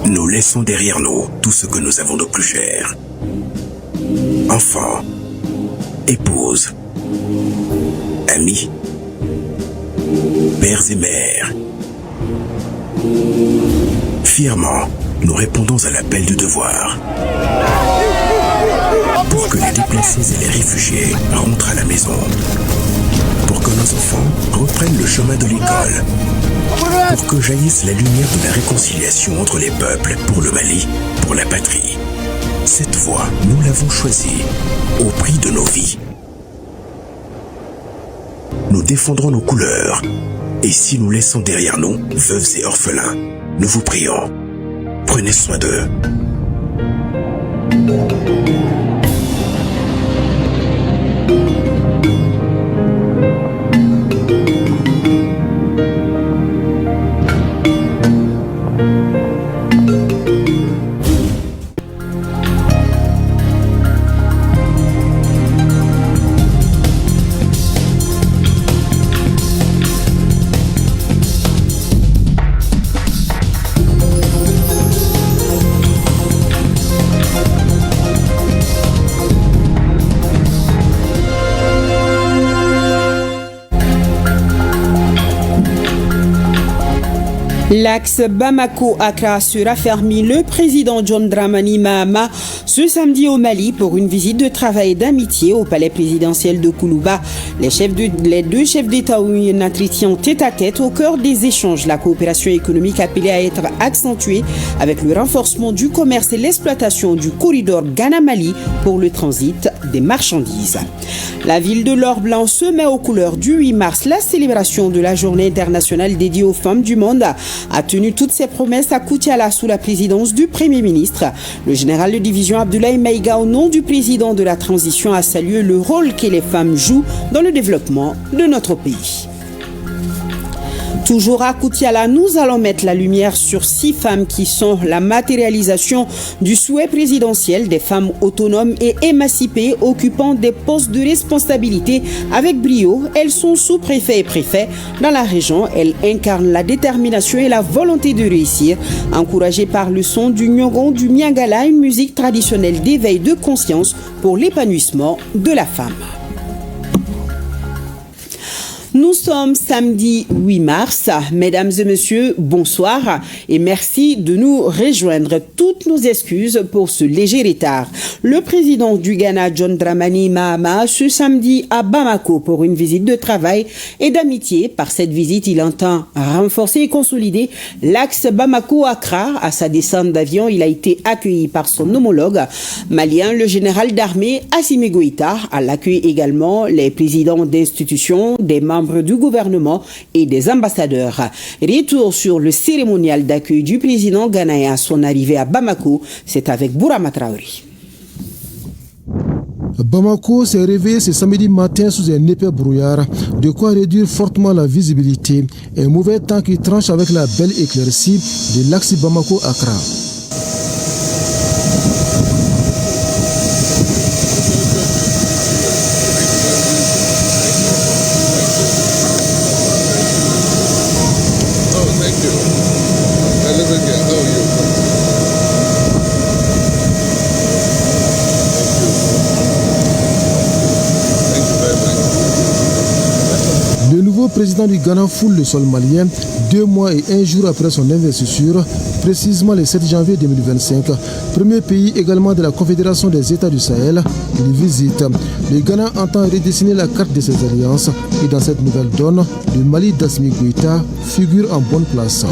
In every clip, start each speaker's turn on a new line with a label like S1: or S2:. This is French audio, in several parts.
S1: Nous laissons derrière nous tout ce que nous avons de plus cher. Enfants, épouses, amis, pères et mères. Fièrement, nous répondons à l'appel du devoir. Pour que les déplacés et les réfugiés rentrent à la maison. Pour que nos enfants reprennent le chemin de l'école. Pour que jaillisse la lumière de la réconciliation entre les peuples, pour le Mali, pour la patrie. Cette voie, nous l'avons choisie, au prix de nos vies. Nous défendrons nos couleurs. Et si nous laissons derrière nous, veuves et orphelins, nous vous prions, prenez soin d'eux.
S2: L'axe Bamako-Accra sera fermé. Le président John Dramani Mahama ce samedi au Mali pour une visite de travail et d'amitié au palais présidentiel de Koulouba. Les deux chefs d'État ont eu un entretien tête-à-tête au cœur des échanges. La coopération économique appelée à être accentuée avec le renforcement du commerce et l'exploitation du corridor Ghana-Mali pour le transit des marchandises. La ville de l'Or-Blanc se met aux couleurs du 8 mars. La célébration de la journée internationale dédiée aux femmes du monde a tenu toutes ses promesses à Koutiala sous la présidence du Premier ministre. Le général de division Abdoulaye Maïga, au nom du président de la transition, a salué le rôle que les femmes jouent dans le développement de notre pays. Toujours à Koutiala, nous allons mettre la lumière sur 6 femmes qui sont la matérialisation du souhait présidentiel des femmes autonomes et émancipées occupant des postes de responsabilité avec brio. Elles sont sous-préfets et préfets dans la région. Elles incarnent la détermination et la volonté de réussir. Encouragées par le son du nyogon, du miangala, une musique traditionnelle d'éveil de conscience pour l'épanouissement de la femme. Nous sommes samedi 8 mars. Mesdames et messieurs, bonsoir et merci de nous rejoindre. Toutes nos excuses pour ce léger retard. Le président du Ghana, John Dramani Mahama, ce samedi à Bamako pour une visite de travail et d'amitié. Par cette visite, il entend renforcer et consolider l'axe Bamako-Accra. À sa descente d'avion, il a été accueilli par son homologue malien, le général d'armée Assimi Goïta. À l'accueil également les présidents d'institutions, des membres du gouvernement et des ambassadeurs. Retour sur le cérémonial d'accueil du président ghanéen à son arrivée à Bamako, c'est avec Bourama Traoré.
S3: Bamako s'est réveillé ce samedi matin sous un épais brouillard, de quoi réduire fortement la visibilité. Un mauvais temps qui tranche avec la belle éclaircie de l'axe Bamako-Accra. Le président du Ghana foule le sol malien 2 mois et 1 jour après son investiture, précisément le 7 janvier 2025. Premier pays également de la Confédération des États du Sahel, il visite. Le Ghana entend redessiner la carte de ses alliances et dans cette nouvelle donne, le Mali d'Assimi Goïta figure en bonne place.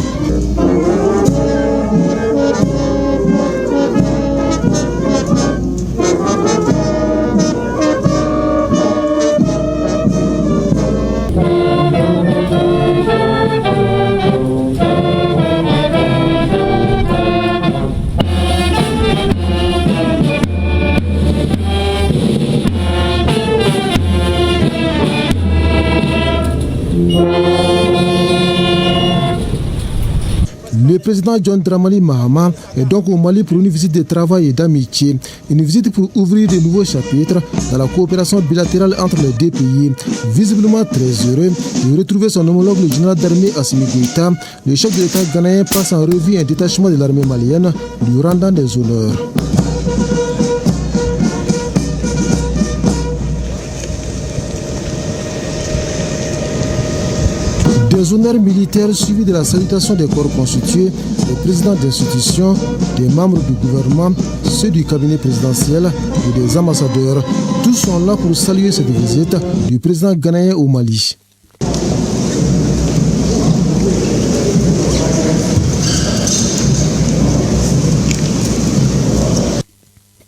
S3: Le président John Dramani Mahama est donc au Mali pour une visite de travail et d'amitié. Une visite pour ouvrir de nouveaux chapitres dans la coopération bilatérale entre les deux pays. Visiblement très heureux de retrouver son homologue, le général d'armée Assimi Goïta, le chef de l'État ghanéen passe en revue un détachement de l'armée malienne, lui rendant des honneurs. Des honneurs militaires suivis de la salutation des corps constitués, des présidents d'institutions, des membres du gouvernement, ceux du cabinet présidentiel et des ambassadeurs. Tous sont là pour saluer cette visite du président ghanéen au Mali.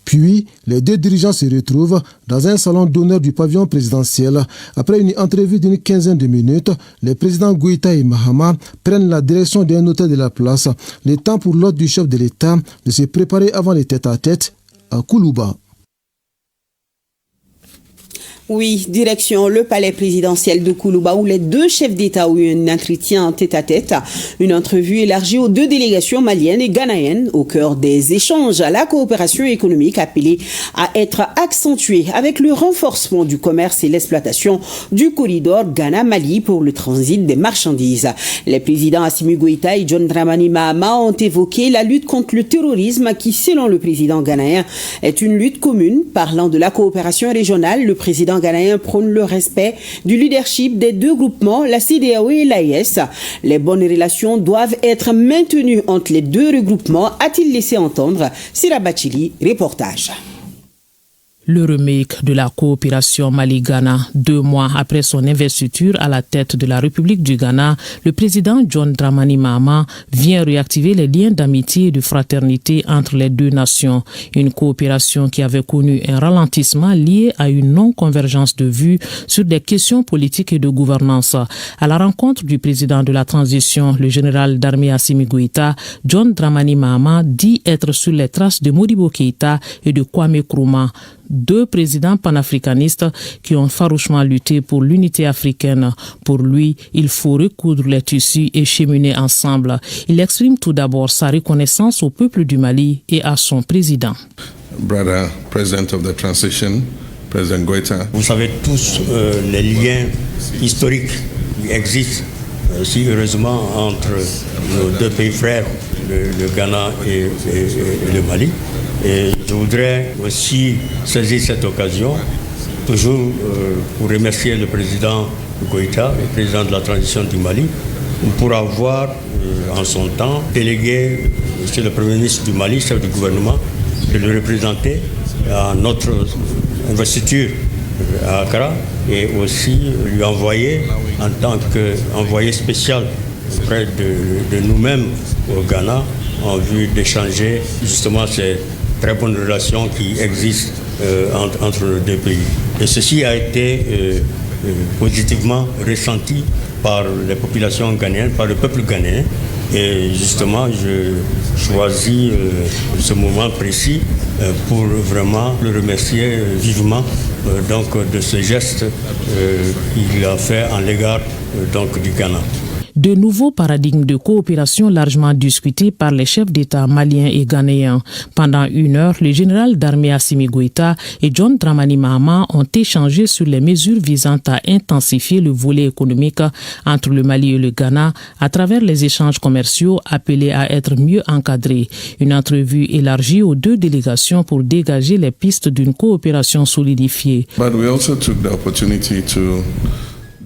S3: Puis, les deux dirigeants se retrouvent dans un salon d'honneur du pavillon présidentiel. Après une entrevue d'une quinzaine de minutes, les présidents Goïta et Mahama prennent la direction d'un hôtel de la place. Le temps pour l'hôte du chef de l'État de se préparer avant les tête-à-tête à Koulouba.
S2: Oui, direction le palais présidentiel de Koulouba où les deux chefs d'État ont eu un entretien tête-à-tête, une entrevue élargie aux deux délégations maliennes et ghanéennes au cœur des échanges. La coopération économique appelée à être accentuée avec le renforcement du commerce et l'exploitation du corridor Ghana-Mali pour le transit des marchandises. Les présidents Assimi Goïta et John Dramani Mahama ont évoqué la lutte contre le terrorisme qui, selon le président ghanéen, est une lutte commune. Parlant de la coopération régionale, le président ghanéen prône le respect du leadership des deux groupements, la CEDEAO et l'AES. Les bonnes relations doivent être maintenues entre les deux regroupements, a-t-il laissé entendre. Sira Bachili, reportage.
S4: Le remake de la coopération Mali-Ghana. 2 mois après son investiture à la tête de la République du Ghana, le président John Dramani Mahama vient réactiver les liens d'amitié et de fraternité entre les deux nations. Une coopération qui avait connu un ralentissement lié à une non-convergence de vues sur des questions politiques et de gouvernance. À la rencontre du président de la transition, le général d'armée Assimi Goïta, John Dramani Mahama dit être sur les traces de Modibo Keïta et de Kwame Nkrumah, 2 présidents panafricanistes qui ont farouchement lutté pour l'unité africaine. Pour lui, il faut recoudre les tissus et cheminer ensemble. Il exprime tout d'abord sa reconnaissance au peuple du Mali et à son président.
S5: Brother President of the Transition, President Goïta.
S6: Vous savez tous les liens historiques qui existent si heureusement entre nos 2 pays frères, le Ghana et le Mali. Et je voudrais aussi saisir cette occasion, toujours pour remercier le président Goïta, le président de la transition du Mali, pour avoir en son temps délégué M. le Premier ministre du Mali, chef du gouvernement, de le représenter à notre investiture à Accra et aussi lui envoyer en tant qu'envoyé spécial auprès de nous-mêmes au Ghana en vue d'échanger justement ces très bonnes relations qui existent entre les 2 pays. Et ceci a été positivement ressenti par les populations ghanéennes, par le peuple ghanéen. Et justement, je choisis ce moment précis pour vraiment le remercier vivement de ce geste qu'il a fait en l'égard du Ghana.
S4: De nouveaux paradigmes de coopération largement discutés par les chefs d'État maliens et ghanéens. Pendant 1 heure, le général d'armée Assimi Goïta et John Dramani Mahama ont échangé sur les mesures visant à intensifier le volet économique entre le Mali et le Ghana à travers les échanges commerciaux appelés à être mieux encadrés. Une entrevue élargie aux 2 délégations pour dégager les pistes d'une coopération solidifiée.
S5: But we also took the opportunity to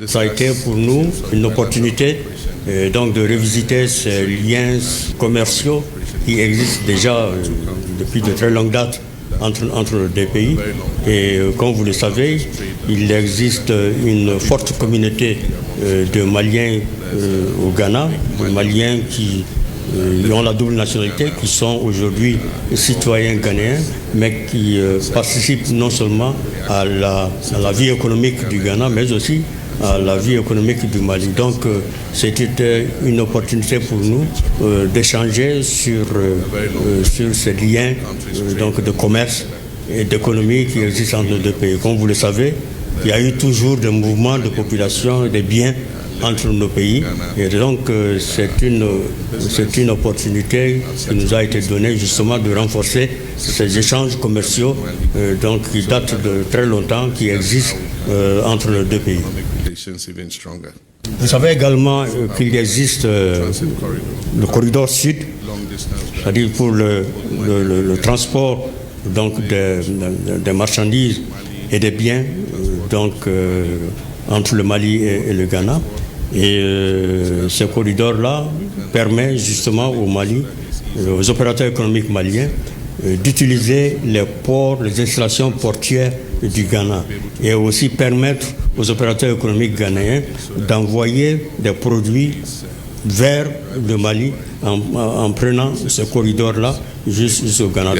S6: Ça a été pour nous une opportunité de revisiter ces liens commerciaux qui existent déjà depuis de très longues dates entre les 2 pays. Et comme vous le savez, il existe une forte communauté de Maliens au Ghana, de Maliens qui ont la double nationalité, qui sont aujourd'hui citoyens ghanéens, mais qui participent non seulement à la vie économique du Ghana, mais aussi à la vie économique du Mali. Donc c'était une opportunité pour nous d'échanger sur ces liens de commerce et d'économie qui existent entre les 2 pays. Comme vous le savez, il y a eu toujours des mouvements de population, des biens entre nos pays. Et donc, c'est une opportunité qui nous a été donnée justement de renforcer ces échanges commerciaux donc, qui datent de très longtemps, qui existent entre nos deux pays. Vous savez également qu'il existe le corridor sud, c'est-à-dire pour le transport donc, des marchandises et des biens donc, entre le Mali et le Ghana. Et ce corridor-là permet justement au Mali, aux opérateurs économiques maliens, d'utiliser les ports, les installations portuaires du Ghana et aussi permettre aux opérateurs économiques ghanéens d'envoyer des produits vers le Mali en prenant ce corridor-là jusqu'au Ghana.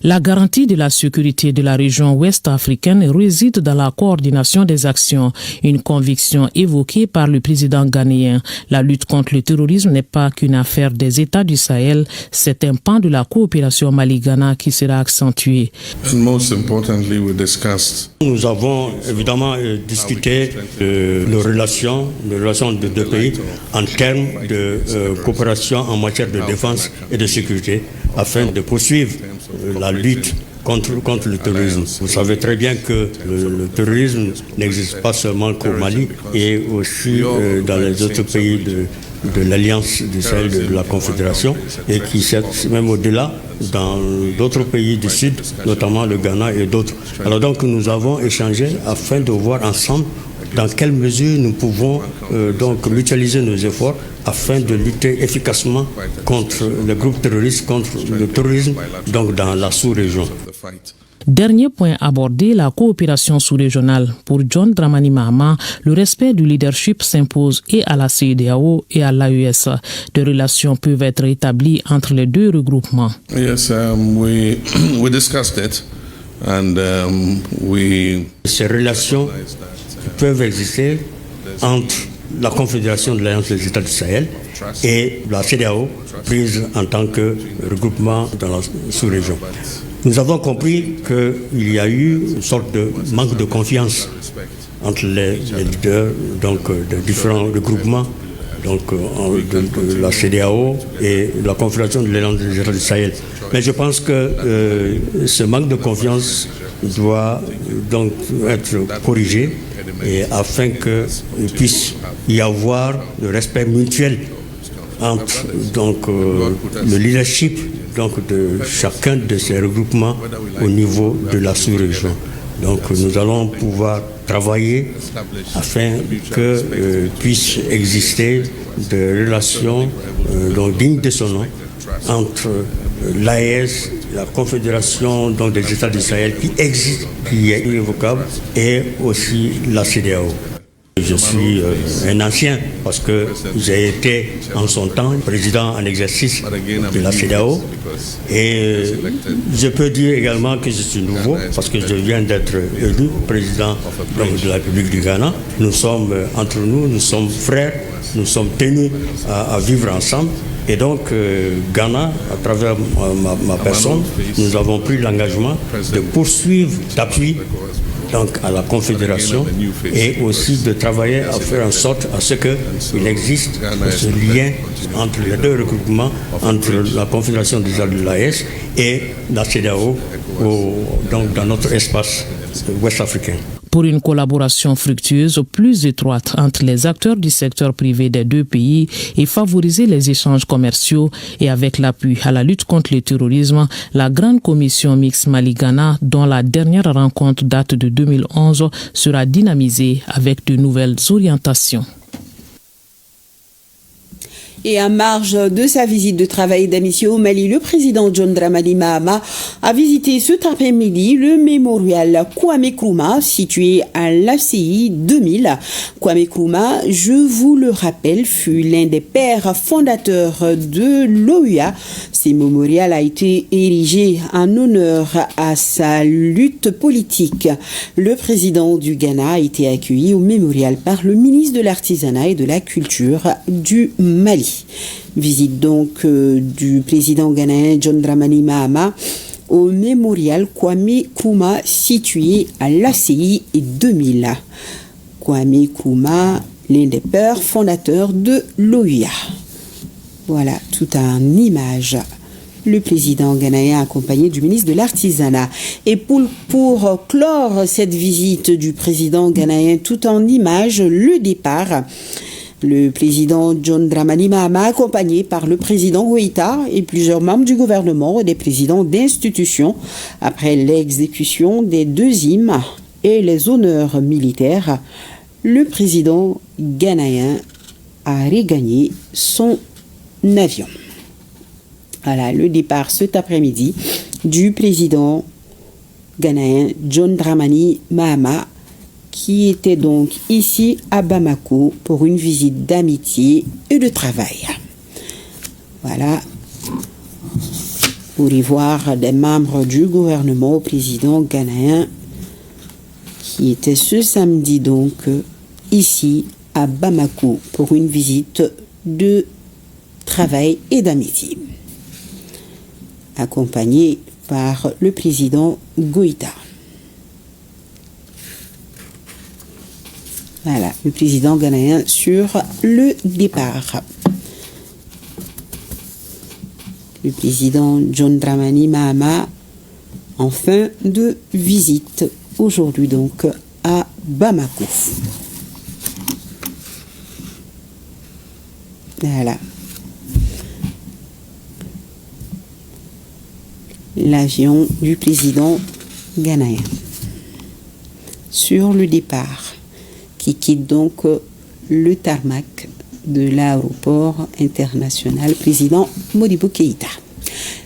S4: La garantie de la sécurité de la région ouest africaine réside dans la coordination des actions, une conviction évoquée par le président ghanéen. La lutte contre le terrorisme n'est pas qu'une affaire des États du Sahel, c'est un pan de la coopération Mali-Ghana qui sera accentué.
S6: Nous avons évidemment discuté de nos relations de deux pays en termes de coopération en matière de défense et de sécurité afin de poursuivre la lutte contre le terrorisme. Vous savez très bien que le terrorisme n'existe pas seulement qu'au Mali et aussi dans les autres pays de l'Alliance du Sahel, de la Confédération, et qui même au-delà dans d'autres pays du Sud, notamment le Ghana et d'autres. Alors donc nous avons échangé afin de voir ensemble dans quelle mesure nous pouvons donc mutualiser nos efforts afin de lutter efficacement contre les groupes terroristes, contre le terrorisme, donc dans la sous-région.
S4: Dernier point abordé, la coopération sous-régionale. Pour John Dramani Mahama, le respect du leadership s'impose et à la CEDEAO et à l'AES. Des relations peuvent être établies entre les deux regroupements.
S5: Yes, we discussed it and
S6: Ces relations peuvent exister entre la Confédération de l'Alliance des États du Sahel et la CEDEAO, prise en tant que regroupement dans la sous-région. Nous avons compris qu'il y a eu une sorte de manque de confiance entre les leaders donc, de différents regroupements donc, de la CEDEAO et la Confédération de l'Alliance des États du Sahel. Mais je pense que ce manque de confiance doit donc être corrigé et afin qu'il puisse y avoir le respect mutuel entre donc, le leadership donc, de chacun de ces regroupements au niveau de la sous-région. Donc nous allons pouvoir travailler afin que puisse exister des relations donc, dignes de son nom entre l'AES, la Confédération donc, des États du Sahel qui existe, qui est irrévocable, et aussi la CEDEAO. Je suis un ancien parce que j'ai été en son temps président en exercice de la CEDEAO et je peux dire également que je suis nouveau parce que je viens d'être élu président de la République du Ghana. Nous sommes entre nous, nous sommes frères, nous sommes tenus à vivre ensemble. Et donc, Ghana, à travers ma personne, nous avons pris l'engagement de poursuivre d'appui donc à la Confédération et aussi de travailler à faire en sorte à ce qu'il existe ce lien entre les deux regroupements, entre la Confédération des États de l'AES et la CEDEAO donc dans notre espace ouest africain.
S4: Pour une collaboration fructueuse plus étroite entre les acteurs du secteur privé des deux pays et favoriser les échanges commerciaux et avec l'appui à la lutte contre le terrorisme, la Grande Commission mixte Mali-Ghana, dont la dernière rencontre date de 2011, sera dynamisée avec de nouvelles orientations.
S2: Et en marge de sa visite de travail d'amitié au Mali, le président John Dramani Mahama a visité cet après-midi le mémorial Kwame Nkrumah situé à l'ACI 2000. Kwame Nkrumah, je vous le rappelle, fut l'un des pères fondateurs de l'OUA. Ce mémorial a été érigé en honneur à sa lutte politique. Le président du Ghana a été accueilli au mémorial par le ministre de l'Artisanat et de la Culture du Mali. Visite donc du président ghanéen John Dramani Mahama au mémorial Kwame Nkrumah situé à l'ACI 2000. Kwame Nkrumah, l'un des pères fondateurs de l'OUA. Voilà, tout en images. Le président ghanéen accompagné du ministre de l'Artisanat. Et pour clore cette visite du président ghanéen tout en images, le départ, le président John Dramani Mahama accompagné par le président Goïta et plusieurs membres du gouvernement et des présidents d'institutions après l'exécution des 2 hymnes et les honneurs militaires, le président ghanéen a regagné son avion. Voilà, le départ cet après-midi du président ghanéen John Dramani Mahama, qui était donc ici à Bamako pour une visite d'amitié et de travail. Voilà, pour y voir des membres du gouvernement au président ghanéen qui était ce samedi donc ici à Bamako pour une visite de travail et d'amitié, accompagné par le président Goïta. Voilà, le président ghanéen sur le départ. Le président John Dramani Mahama en fin de visite aujourd'hui donc à Bamako. Voilà. L'avion du président ghanéen sur le départ qui quitte donc le tarmac de l'aéroport international président Modibo Keïta.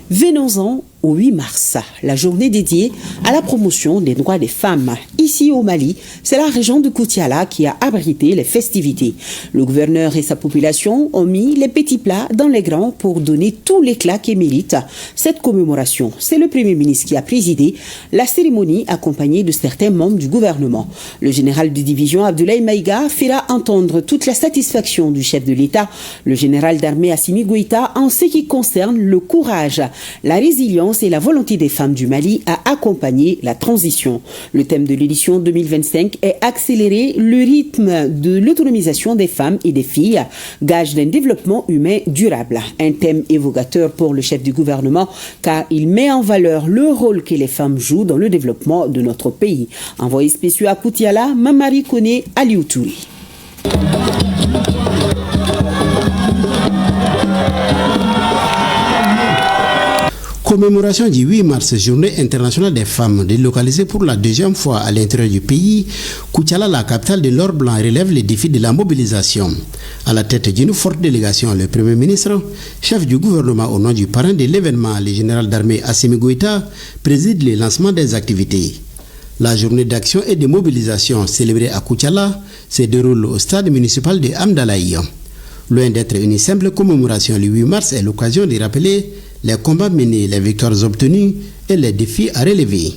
S2: Venons-en au 8 mars, la journée dédiée à la promotion des droits des femmes. Ici au Mali, c'est la région de Koutiala qui a abrité les festivités. Le gouverneur et sa population ont mis les petits plats dans les grands pour donner tout l'éclat qui mérite cette commémoration. C'est le Premier ministre qui a présidé la cérémonie accompagné de certains membres du gouvernement. Le général de division Abdoulaye Maïga fera entendre toute la satisfaction du chef de l'État, le général d'armée Assimi Goïta, en ce qui concerne le courage, la résilience et la volonté des femmes du Mali à accompagner la transition. Le thème de l'édition 2025 est accélérer le rythme de l'autonomisation des femmes et des filles, gage d'un développement humain durable. Un thème évocateur pour le chef du gouvernement car il met en valeur le rôle que les femmes jouent dans le développement de notre pays. Envoyé spécial à Koutiala, Mamari Kone Alioutouri.
S7: Commémoration du 8 mars, journée internationale des femmes, délocalisée pour la 2e fois à l'intérieur du pays, Koutiala, la capitale de l'or blanc, relève les défis de la mobilisation. À la tête d'une forte délégation, le Premier ministre, chef du gouvernement au nom du parrain de l'événement, le général d'armée Assimi Goïta, préside le lancement des activités. La journée d'action et de mobilisation célébrée à Koutiala se déroule au stade municipal de Amdalaï. Loin d'être une simple commémoration, le 8 mars est l'occasion de rappeler les combats menés, les victoires obtenues et les défis à relever.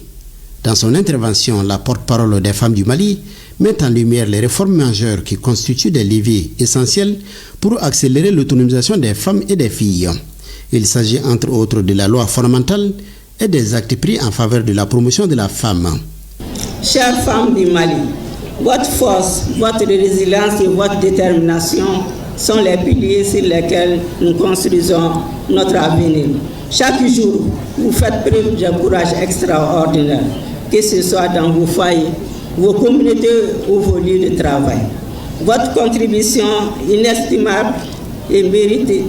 S7: Dans son intervention, la porte-parole des femmes du Mali met en lumière les réformes majeures qui constituent des leviers essentiels pour accélérer l'autonomisation des femmes et des filles. Il s'agit entre autres de la loi fondamentale et des actes pris en faveur de la promotion de la femme.
S8: Chères femmes du Mali, votre force, votre résilience et votre détermination sont les piliers sur lesquels nous construisons notre avenir. Chaque jour, vous faites preuve d'un courage extraordinaire, que ce soit dans vos foyers, vos communautés ou vos lieux de travail. Votre contribution inestimable et méritée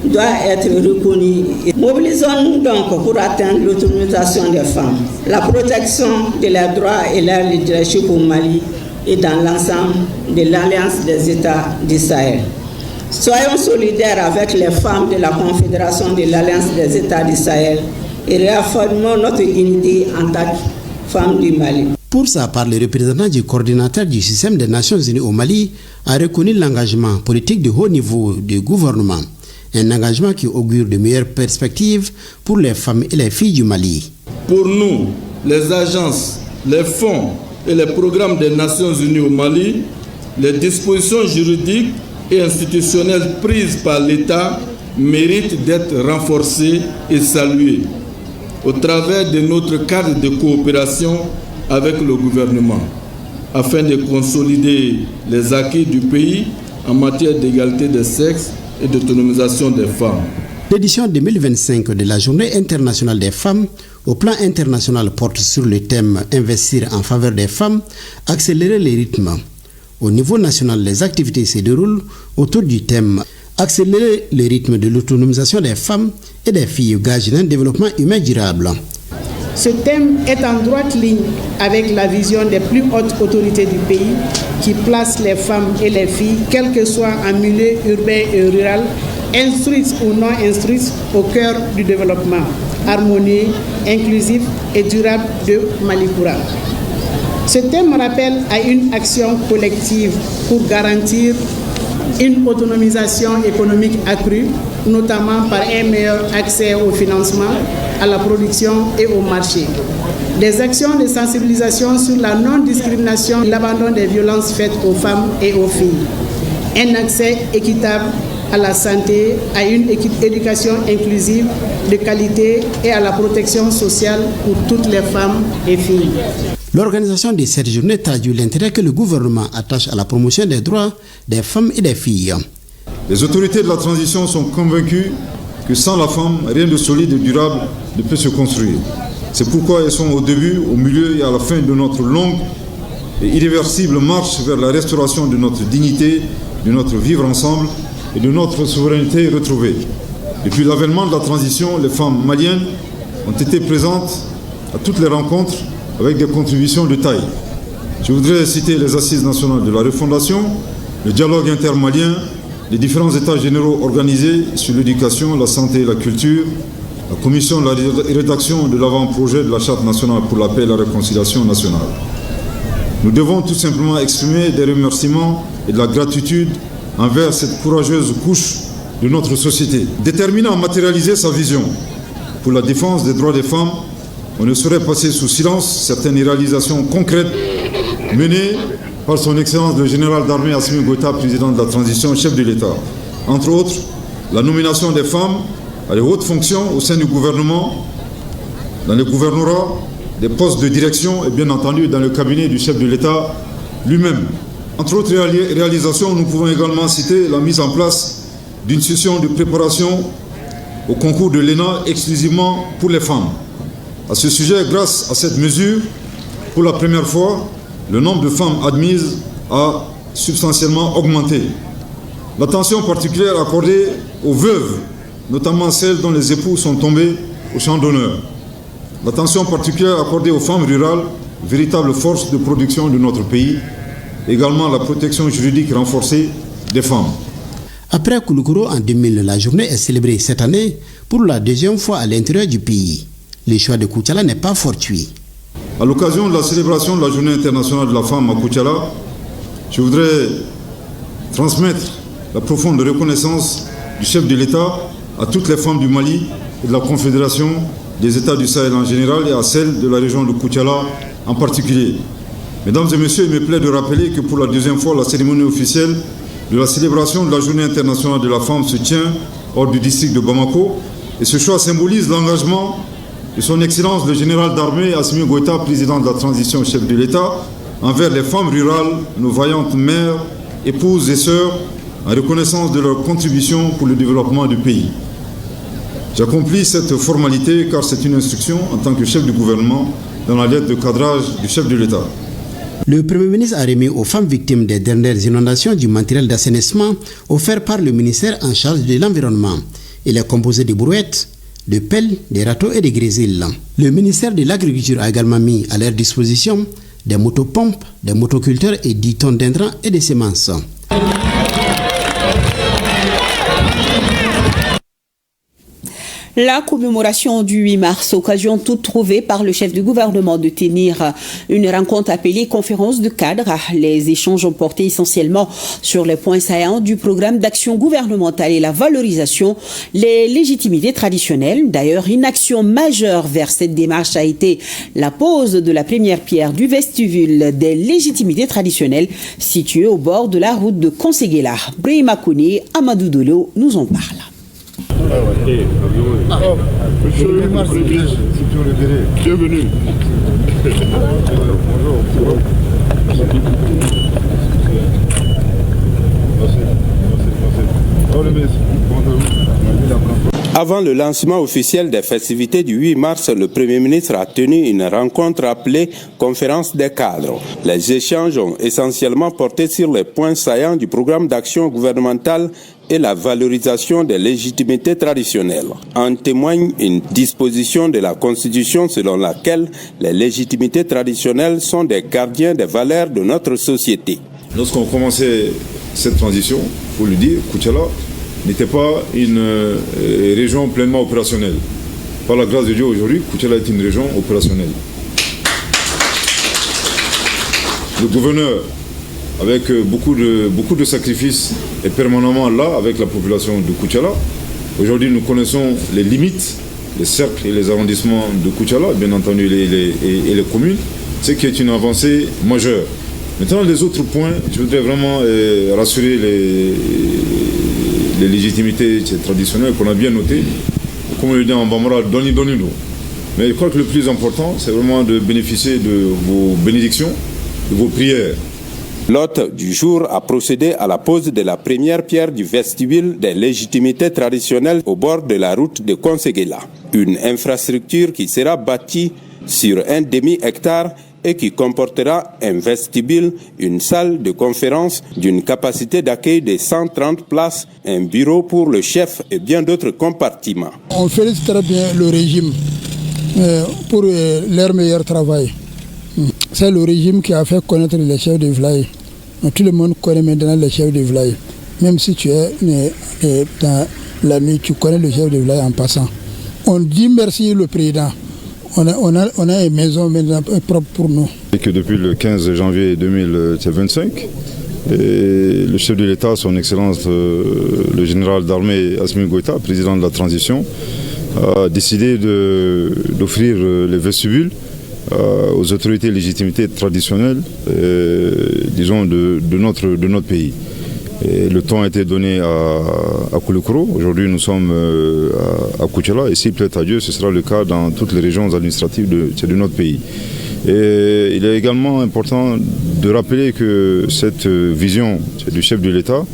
S8: doit être reconnue. Mobilisons-nous donc pour atteindre l'autonomisation des femmes, la protection de leurs droits et leur leadership au Mali et dans l'ensemble de l'Alliance des États du Sahel. Soyons solidaires avec les femmes de la Confédération de l'Alliance des États du Sahel et réaffirmons notre unité en tant que femmes du Mali.
S7: Pour sa part, le représentant du coordinateur du système des Nations Unies au Mali a reconnu l'engagement politique de haut niveau du gouvernement, un engagement qui augure de meilleures perspectives pour les femmes et les filles du Mali.
S9: Pour nous, les agences, les fonds et les programmes des Nations Unies au Mali, les dispositions juridiques et institutionnelles prises par l'État méritent d'être renforcées et saluées au travers de notre cadre de coopération avec le gouvernement. afin de consolider les acquis du pays en matière d'égalité des sexes et d'autonomisation des femmes.
S7: L'édition 2025 de la Journée internationale des femmes au plan international porte sur le thème « Investir en faveur des femmes, accélérer les rythmes ». Au niveau national, les activités se déroulent autour du thème « Accélérer le rythme de l'autonomisation des femmes et des filles, gage d'un développement humain durable ».
S10: Ce thème est en droite ligne avec la vision des plus hautes autorités du pays qui placent les femmes et les filles, quel que soit en milieu urbain et rural, instruites ou non instruites, au cœur du développement harmonieux, inclusif et durable de Malikoura. Ce thème rappelle à une action collective pour garantir une autonomisation économique accrue, notamment par un meilleur accès au financement, à la production et au marché. Des actions de sensibilisation sur la non-discrimination, l'abandon des violences faites aux femmes et aux filles. Un accès équitable à la santé, à une éducation inclusive de qualité et à la protection sociale pour toutes les femmes et filles.
S7: L'organisation de cette journée traduit l'intérêt que le gouvernement attache à la promotion des droits des femmes et des filles.
S11: Les autorités de la transition sont convaincues que sans la femme, rien de solide et durable ne peut se construire. C'est pourquoi elles sont au début, au milieu et à la fin de notre longue et irréversible marche vers la restauration de notre dignité, de notre vivre ensemble et de notre souveraineté retrouvée. Depuis l'avènement de la transition, les femmes maliennes ont été présentes à toutes les rencontres avec des contributions de taille. Je voudrais citer les assises nationales de la refondation, le dialogue intermalien, les différents états généraux organisés sur l'éducation, la santé et la culture, la commission de la rédaction de l'avant-projet de la Charte nationale pour la paix et la réconciliation nationale. Nous devons tout simplement exprimer des remerciements et de la gratitude envers cette courageuse couche de notre société. Déterminée à matérialiser sa vision pour la défense des droits des femmes, on ne saurait passer sous silence certaines réalisations concrètes menées par son Excellence le général d'armée Assimi Goïta, président de la transition, chef de l'État. Entre autres, la nomination des femmes à les hautes fonctions au sein du gouvernement, dans les gouvernorats, des postes de direction et bien entendu dans le cabinet du chef de l'État lui-même. Entre autres réalisations, nous pouvons également citer la mise en place d'une session de préparation au concours de l'ENA exclusivement pour les femmes. À ce sujet, grâce à cette mesure, pour la première fois, le nombre de femmes admises a substantiellement augmenté. L'attention particulière accordée aux veuves, notamment celles dont les époux sont tombés au champ d'honneur. L'attention particulière accordée aux femmes rurales, véritable force de production de notre pays. Également la protection juridique renforcée des femmes.
S7: Après Kouloukouro en 2000, la journée est célébrée cette année pour la deuxième fois à l'intérieur du pays. Le choix de Koutiala n'est pas fortuit.
S11: À l'occasion de la célébration de la Journée internationale de la femme à Koutiala, je voudrais transmettre la profonde reconnaissance du chef de l'État à toutes les femmes du Mali et de la Confédération des États du Sahel en général et à celles de la région de Koutiala en particulier. Mesdames et messieurs, il me plaît de rappeler que pour la deuxième fois, la cérémonie officielle de la célébration de la Journée internationale de la femme se tient hors du district de Bamako. Et ce choix symbolise l'engagement de son Excellence le général d'armée Assimi Goïta, président de la transition, chef de l'État, envers les femmes rurales, nos vaillantes mères, épouses et sœurs, en reconnaissance de leur contribution pour le développement du pays. J'accomplis cette formalité car c'est une instruction en tant que chef du gouvernement dans la lettre de cadrage du chef de l'État.
S7: Le Premier ministre a remis aux femmes victimes des dernières inondations du matériel d'assainissement offert par le ministère en charge de l'environnement. Il est composé de brouettes, de pelles, de râteaux et de grésilles. Le ministère de l'Agriculture a également mis à leur disposition des motopompes, des motoculteurs et 10 tonnes d'intrants et de semences.
S2: La commémoration du 8 mars, occasion toute trouvée par le chef du gouvernement de tenir une rencontre appelée conférence de cadre. Les échanges ont porté essentiellement sur les points saillants du programme d'action gouvernementale et la valorisation, les légitimités traditionnelles. D'ailleurs, une action majeure vers cette démarche a été la pose de la première pierre du vestibule des légitimités traditionnelles situé au bord de la route de Konséguéla. Brahima Kone, Amadou Dolo nous en parle.
S12: Bienvenue. Avant le lancement officiel des festivités du 8 mars, le Premier ministre a tenu une rencontre appelée Conférence des cadres. Les échanges ont essentiellement porté sur les points saillants du programme d'action gouvernemental et la valorisation des légitimités traditionnelles. En témoigne une disposition de la Constitution selon laquelle les légitimités traditionnelles sont des gardiens des valeurs de notre société.
S11: Lorsqu'on commençait cette transition, il faut le dire, Koutiala n'était pas une région pleinement opérationnelle. Par la grâce de Dieu, aujourd'hui, Koutiala est une région opérationnelle. Le gouverneur, avec beaucoup de sacrifices, est permanemment là avec la population de Koutiala. Aujourd'hui, nous connaissons les limites, les cercles et les arrondissements de Koutiala, bien entendu et les communes, ce qui est une avancée majeure. Maintenant, les autres points, je voudrais vraiment rassurer les légitimités traditionnelles qu'on a bien notées. Comme on le dit en bambara, doni doni do. Mais je crois que le plus important, c'est vraiment de bénéficier de vos bénédictions, de vos prières.
S12: L'hôte du jour a procédé à la pose de la première pierre du vestibule des légitimités traditionnelles au bord de la route de Conseguela. Une infrastructure qui sera bâtie sur un demi-hectare et qui comportera un vestibule, une salle de conférence d'une capacité d'accueil de 130 places, un bureau pour le chef et bien d'autres compartiments.
S13: On félicite très bien le régime pour leur meilleur travail. C'est le régime qui a fait connaître les chefs de village. Tout le monde connaît maintenant les chefs de village. Même si tu es dans la nuit, tu connais le chef de village en passant. On dit merci le président. On a une maison maintenant propre pour nous.
S11: Et que depuis le 15 janvier 2025, le chef de l'État, son Excellence le général d'armée Assimi Goïta, président de la transition, a décidé d'offrir les vestibules aux autorités légitimités traditionnelles, disons, de notre pays. Et le temps a été donné à Koulikoro. Aujourd'hui, nous sommes à Koutiala. Et s'il plaît à Dieu, ce sera le cas dans toutes les régions administratives de notre pays. Et il est également important de rappeler que cette vision du chef de l'État,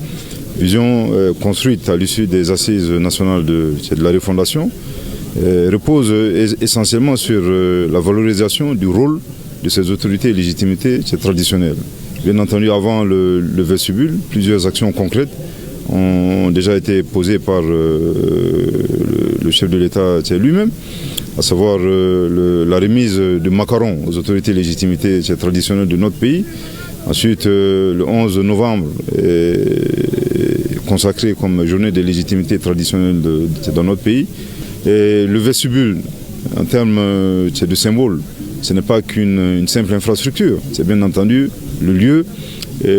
S11: vision construite à l'issue des assises nationales de la refondation, repose essentiellement sur la valorisation du rôle de ces autorités et légitimités traditionnelles. Bien entendu, avant le vestibule, plusieurs actions concrètes ont déjà été posées par le chef de l'État lui-même, à savoir la remise de macarons aux autorités et légitimités traditionnelles de notre pays. Ensuite, le 11 novembre est consacré comme journée des légitimités traditionnelles dans notre pays. Et le vestibule, en termes de symbole, ce n'est pas qu'une simple infrastructure, c'est bien entendu le lieu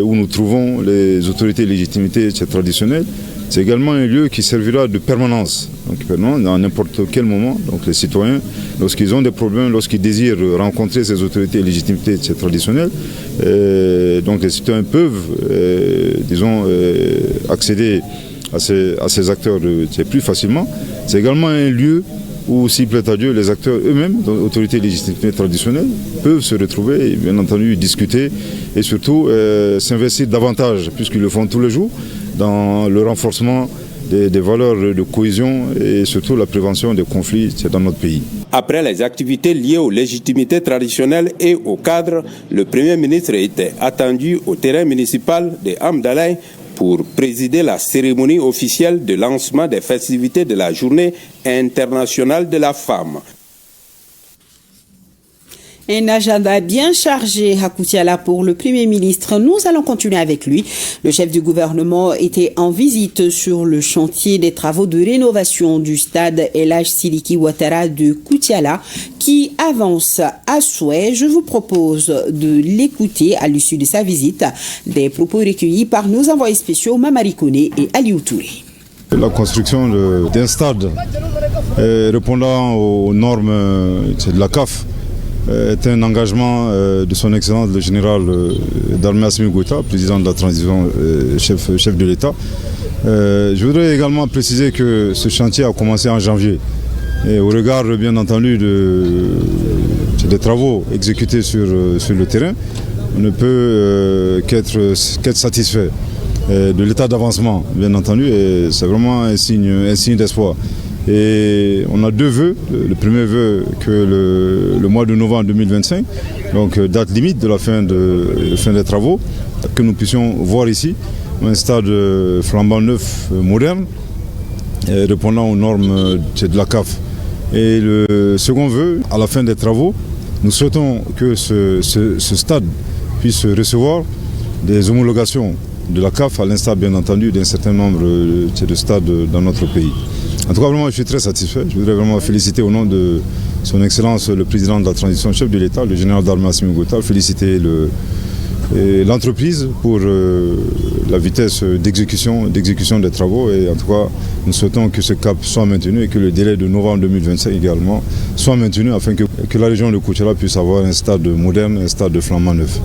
S11: où nous trouvons les autorités et légitimités traditionnelles. C'est également un lieu qui servira de permanence, donc à n'importe quel moment. Donc les citoyens, lorsqu'ils ont des problèmes, lorsqu'ils désirent rencontrer ces autorités et légitimités traditionnelles, donc les citoyens peuvent, disons, accéder à ces acteurs plus facilement. C'est également un lieu où, s'il plaît à Dieu, les acteurs eux-mêmes, autorités législatives traditionnelles, peuvent se retrouver et bien entendu discuter et surtout s'investir davantage, puisqu'ils le font tous les jours, dans le renforcement des valeurs de cohésion et surtout la prévention des conflits dans notre pays.
S12: Après les activités liées aux légitimités traditionnelles et au cadre, le Premier ministre était attendu au terrain municipal de Amdalaï pour présider la cérémonie officielle de lancement des festivités de la Journée internationale de la femme.
S2: Un agenda bien chargé à Koutiala pour le Premier ministre. Nous allons continuer avec lui. Le chef du gouvernement était en visite sur le chantier des travaux de rénovation du stade El Hadj Sidiki Ouattara de Koutiala qui avance à souhait. Je vous propose de l'écouter à l'issue de sa visite. Des propos recueillis par nos envoyés spéciaux Mamari Koné et Aliou Touré.
S11: La construction d'un stade répondant aux normes de la CAF est un engagement de son Excellence le général d'armée Assimi Goïta, président de la transition, chef de l'État. Je voudrais également préciser que ce chantier a commencé en janvier. Et au regard, bien entendu, des travaux exécutés sur le terrain, on ne peut qu'être satisfait de l'état d'avancement, bien entendu, et c'est vraiment un signe d'espoir. Et on a deux vœux. Le premier vœu que le mois de novembre 2025, donc date limite de la fin des travaux, que nous puissions voir ici un stade flambant neuf, moderne, répondant aux normes de la CAF. Et le second vœu, à la fin des travaux, nous souhaitons que ce stade puisse recevoir des homologations de la CAF, à l'instar bien entendu d'un certain nombre de stades dans notre pays. En tout cas, vraiment, je suis très satisfait. Je voudrais vraiment féliciter au nom de son Excellence le Président de la Transition, chef de l'État, le général d'armée Assimi Goïta, féliciter l'entreprise pour la vitesse d'exécution des travaux. Et en tout cas, nous souhaitons que ce cap soit maintenu et que le délai de novembre 2025 également soit maintenu afin que la région de Koutiala puisse avoir un stade moderne, un stade de flambant neuf.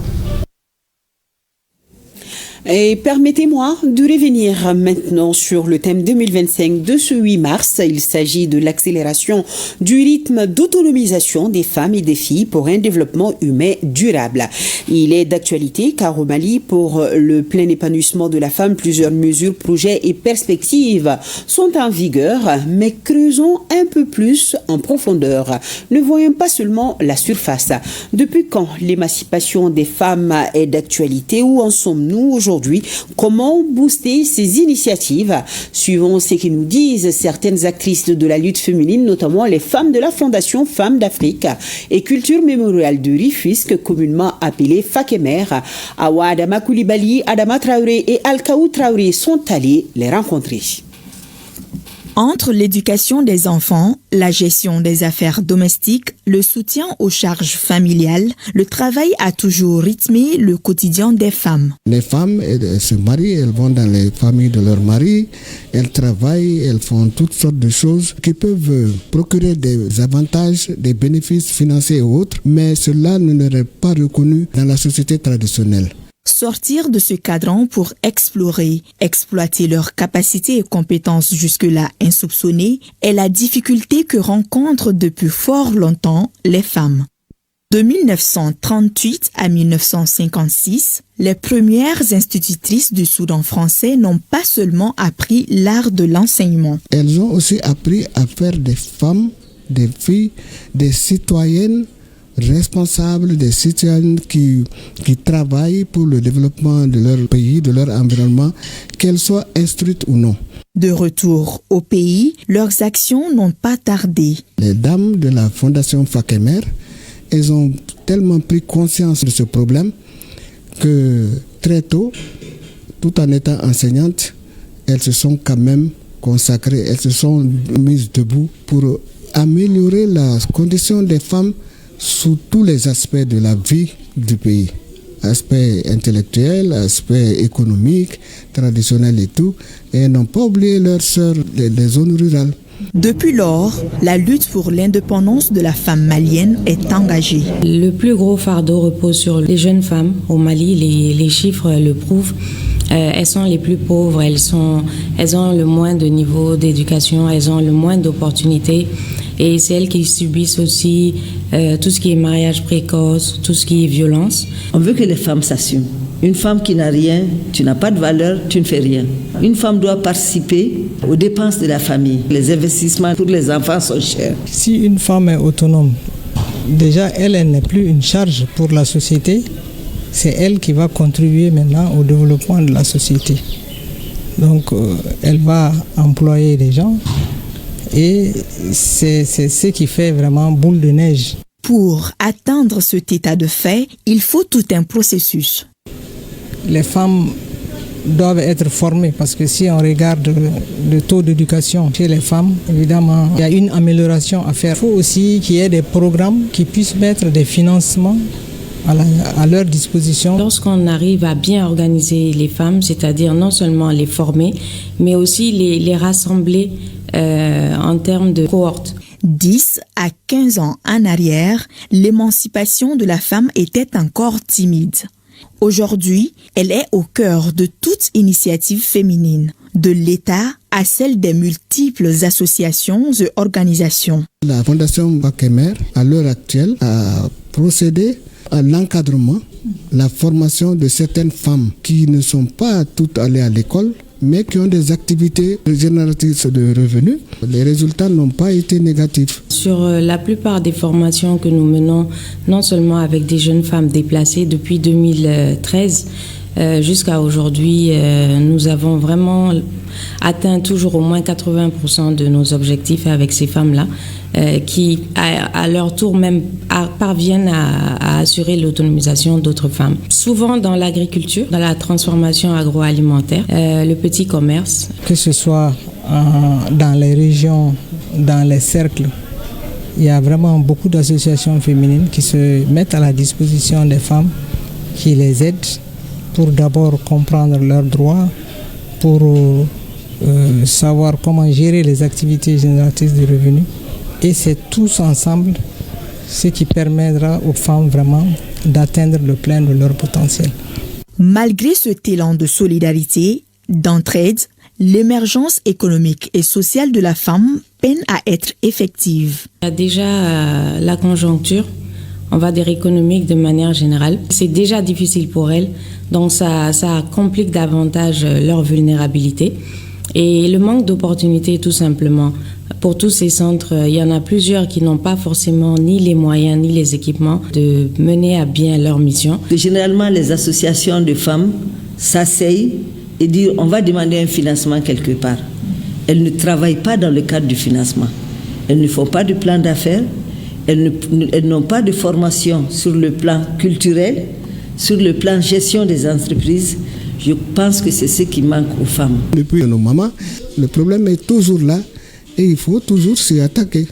S2: Et permettez-moi de revenir maintenant sur le thème 2025 de ce 8 mars. Il s'agit de l'accélération du rythme d'autonomisation des femmes et des filles pour un développement humain durable. Il est d'actualité car au Mali, pour le plein épanouissement de la femme, plusieurs mesures, projets et perspectives sont en vigueur, mais creusons un peu plus en profondeur. Ne voyons pas seulement la surface. Depuis quand l'émancipation des femmes est d'actualité? Où en sommes-nous aujourd'hui? Comment booster ces initiatives? Suivons ce que nous disent certaines actrices de la lutte féminine, notamment les femmes de la Fondation Femmes d'Afrique et Culture Mémoriale de Rufisque, communément appelée Fakemer. Awa Adama Koulibaly, Adama Traoré et Alkaou Traoré sont allés les rencontrer.
S14: Entre l'éducation des enfants, la gestion des affaires domestiques, le soutien aux charges familiales, le travail a toujours rythmé le quotidien des femmes.
S15: Les femmes, elles se marient, elles vont dans les familles de leurs maris, elles travaillent, elles font toutes sortes de choses qui peuvent procurer des avantages, des bénéfices financiers et autres, mais cela ne leur est pas reconnu dans la société traditionnelle.
S14: Sortir de ce cadran pour explorer, exploiter leurs capacités et compétences jusque-là insoupçonnées est la difficulté que rencontrent depuis fort longtemps les femmes. De 1938 à 1956, les premières institutrices du Soudan français n'ont pas seulement appris l'art de l'enseignement.
S15: Elles ont aussi appris à faire des femmes, des filles, des citoyennes responsables, des citoyennes qui travaillent pour le développement de leur pays, de leur environnement, qu'elles soient instruites ou non.
S14: De retour au pays, leurs actions n'ont pas tardé.
S15: Les dames de la Fondation Fakemer, elles ont tellement pris conscience de ce problème que très tôt, tout en étant enseignantes, elles se sont quand même consacrées, elles se sont mises debout pour améliorer la condition des femmes sous tous les aspects de la vie du pays. Aspect intellectuel, aspect économique, traditionnel et tout. Et elles n'ont pas oublié leurs sœurs des zones rurales.
S14: Depuis lors, la lutte pour l'indépendance de la femme malienne est engagée.
S16: Le plus gros fardeau repose sur les jeunes femmes au Mali. Les chiffres le prouvent. Elles sont les plus pauvres, elles ont le moins de niveau d'éducation, elles ont le moins d'opportunités. Et c'est elles qui subissent aussi tout ce qui est mariage précoce, tout ce qui est violence.
S17: On veut que les femmes s'assument. Une femme qui n'a rien, tu n'as pas de valeur, tu ne fais rien. Une femme doit participer aux dépenses de la famille. Les investissements pour les enfants sont chers.
S18: Si une femme est autonome, déjà elle n'est plus une charge pour la société. C'est elle qui va contribuer maintenant au développement de la société. Donc elle va employer des gens et c'est ce qui fait vraiment boule de neige.
S14: Pour atteindre cet état de fait, il faut tout un processus.
S18: Les femmes doivent être formées parce que si on regarde le taux d'éducation chez les femmes, évidemment, il y a une amélioration à faire. Il faut aussi qu'il y ait des programmes qui puissent mettre des financements à leur disposition.
S16: Lorsqu'on arrive à bien organiser les femmes, c'est-à-dire non seulement les former, mais aussi les rassembler en termes de cohortes.
S14: 10 à 15 ans en arrière, l'émancipation de la femme était encore timide. Aujourd'hui, elle est au cœur de toute initiative féminine, de l'État à celle des multiples associations et organisations.
S15: La Fondation Fakemer, à l'heure actuelle, a procédé à l'encadrement la formation de certaines femmes qui ne sont pas toutes allées à l'école, mais qui ont des activités génératrices de revenus. Les résultats n'ont pas été négatifs.
S16: Sur la plupart des formations que nous menons, non seulement avec des jeunes femmes déplacées depuis 2013, jusqu'à aujourd'hui, nous avons vraiment atteint toujours au moins 80% de nos objectifs avec ces femmes-là, qui à leur tour même parviennent à assurer l'autonomisation d'autres femmes. Souvent dans l'agriculture, dans la transformation agroalimentaire, le petit commerce.
S18: Que ce soit dans les régions, dans les cercles, il y a vraiment beaucoup d'associations féminines qui se mettent à la disposition des femmes, qui les aident pour d'abord comprendre leurs droits, pour savoir comment gérer les activités génératrices de revenus. Et c'est tous ensemble ce qui permettra aux femmes vraiment d'atteindre le plein de leur potentiel.
S14: Malgré cet élan de solidarité, d'entraide, l'émergence économique et sociale de la femme peine à être effective.
S16: Il y a déjà la conjoncture, on va dire économique de manière générale. C'est déjà difficile pour elles, donc ça complique davantage leur vulnérabilité. Et le manque d'opportunités tout simplement. Pour tous ces centres, il y en a plusieurs qui n'ont pas forcément ni les moyens ni les équipements de mener à bien leur mission.
S17: Généralement, les associations de femmes s'asseyent et disent on va demander un financement quelque part. Elles ne travaillent pas dans le cadre du financement. Elles ne font pas de plan d'affaires. Elles n'ont pas de formation sur le plan culturel, sur le plan gestion des entreprises. Je pense que c'est ce qui manque aux femmes.
S15: Depuis nos mamans, le problème est toujours là et il faut toujours s'y attaquer.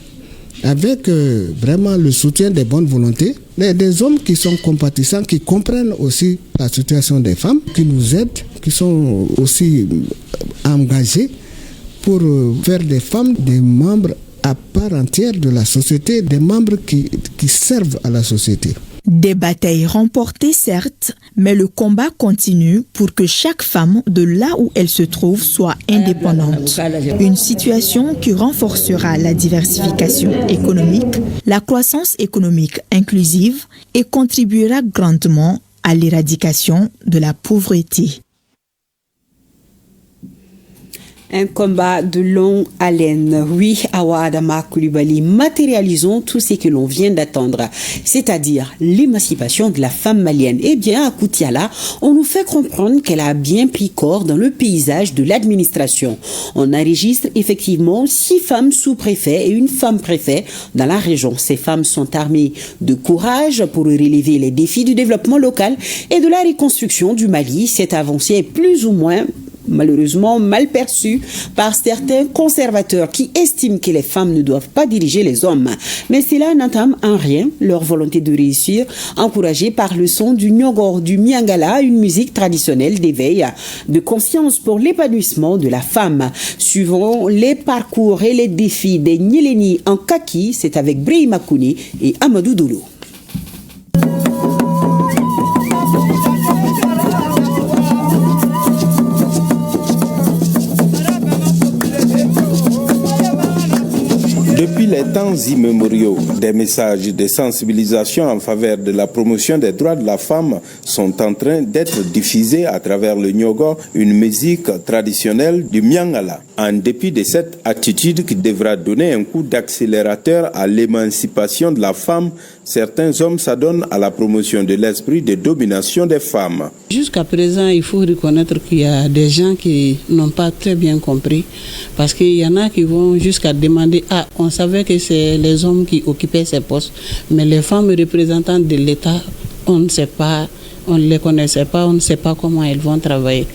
S15: Avec vraiment le soutien des bonnes volontés, des hommes qui sont compatissants, qui comprennent aussi la situation des femmes, qui nous aident, qui sont aussi engagés pour faire des femmes des membres à part entière de la société, des membres qui servent à la société.
S14: Des batailles remportées, certes, mais le combat continue pour que chaque femme, de là où elle se trouve, soit indépendante. Une situation qui renforcera la diversification économique, la croissance économique inclusive et contribuera grandement à l'éradication de la pauvreté.
S2: Un combat de longue haleine. Oui, Awa Adama Coulibaly, matérialisons tout ce que l'on vient d'attendre, c'est-à-dire l'émancipation de la femme malienne. Eh bien, à Koutiala, on nous fait comprendre qu'elle a bien pris corps dans le paysage de l'administration. On enregistre effectivement 6 femmes sous-préfets et une femme préfet dans la région. Ces femmes sont armées de courage pour relever les défis du développement local et de la reconstruction du Mali. Cette avancée est plus ou moins malheureusement mal perçue par certains conservateurs qui estiment que les femmes ne doivent pas diriger les hommes. Mais cela n'entame en rien leur volonté de réussir, encouragée par le son du Nyogor du Miangala, une musique traditionnelle d'éveil de conscience pour l'épanouissement de la femme. Suivant les parcours et les défis des Nyeleni en kaki, c'est avec Brahima Kouni et Amadou Doulou.
S12: Depuis les temps immémoriaux, des messages de sensibilisation en faveur de la promotion des droits de la femme sont en train d'être diffusés à travers le Nyogo, une musique traditionnelle du Miangala. En dépit de cette attitude qui devra donner un coup d'accélérateur à l'émancipation de la femme, certains hommes s'adonnent à la promotion de l'esprit de domination des femmes.
S19: Jusqu'à présent, il faut reconnaître qu'il y a des gens qui n'ont pas très bien compris, parce qu'il y en a qui vont jusqu'à demander « Ah, on savait que c'est les hommes qui occupaient ces postes, mais les femmes représentantes de l'État, on ne sait pas, on ne les connaissait pas, on ne sait pas comment elles vont travailler. »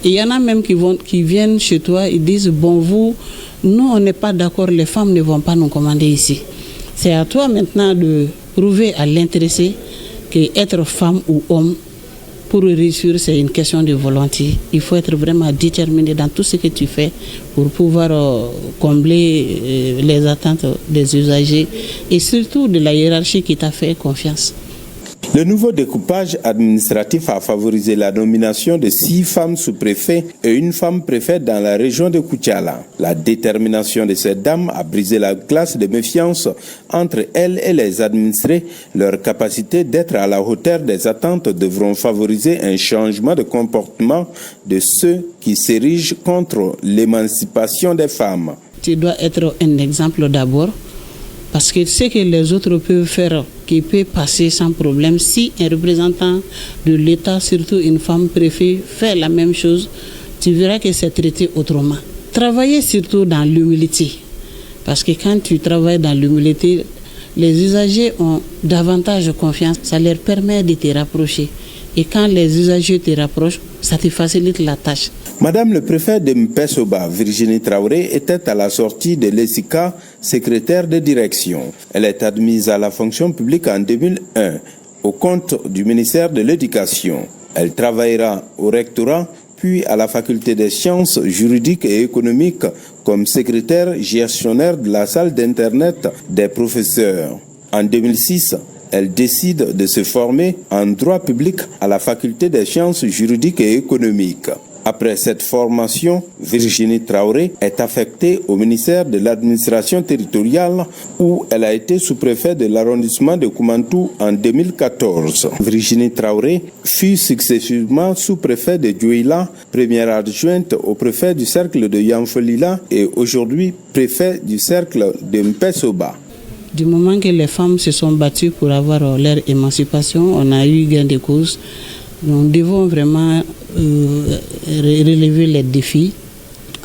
S19: Il y en a même qui viennent chez toi, ils disent « Bon, vous, nous, on n'est pas d'accord, les femmes ne vont pas nous commander ici. » C'est à toi maintenant de prouver à l'intéressé qu'être femme ou homme, pour réussir, c'est une question de volonté. Il faut être vraiment déterminé dans tout ce que tu fais pour pouvoir combler les attentes des usagers et surtout de la hiérarchie qui t'a fait confiance.
S12: Le nouveau découpage administratif a favorisé la nomination de 6 femmes sous-préfets et une femme préfète dans la région de Koutiala. La détermination de ces dames a brisé la glace de méfiance entre elles et les administrés. Leur capacité d'être à la hauteur des attentes devront favoriser un changement de comportement de ceux qui s'érigent contre l'émancipation des femmes.
S19: Tu dois être un exemple d'abord, parce que ce que les autres peuvent faire, qui peut passer sans problème, si un représentant de l'État, surtout une femme préfet, fait la même chose, tu verras que c'est traité autrement. Travailler surtout dans l'humilité, parce que quand tu travailles dans l'humilité, les usagers ont davantage confiance, ça leur permet de te rapprocher. Et quand les usagers te rapprochent, ça te facilite la tâche.
S12: Madame le préfet de Mpessoba, Virginie Traoré, était à la sortie de l'ESICA, secrétaire de direction. Elle est admise à la fonction publique en 2001, au compte du ministère de l'Éducation. Elle travaillera au rectorat, puis à la faculté des sciences juridiques et économiques comme secrétaire gestionnaire de la salle d'Internet des professeurs. En 2006, elle décide de se former en droit public à la faculté des sciences juridiques et économiques. Après cette formation, Virginie Traoré est affectée au ministère de l'administration territoriale où elle a été sous-préfet de l'arrondissement de Koumantou en 2014. Virginie Traoré fut successivement sous-préfet de Djouila, première adjointe au préfet du cercle de Yanfolila et aujourd'hui préfet du cercle de Mpessoba.
S19: Du moment que les femmes se sont battues pour avoir leur émancipation, on a eu gain de cause. Nous devons vraiment relever les défis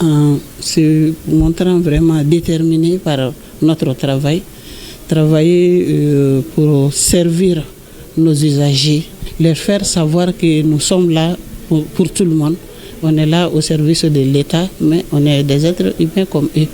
S19: en se montrant vraiment déterminés par notre travail. Travailler pour servir nos usagers, leur faire savoir que nous sommes là pour tout le monde. On est là au service de l'État, mais on est des êtres humains comme eux.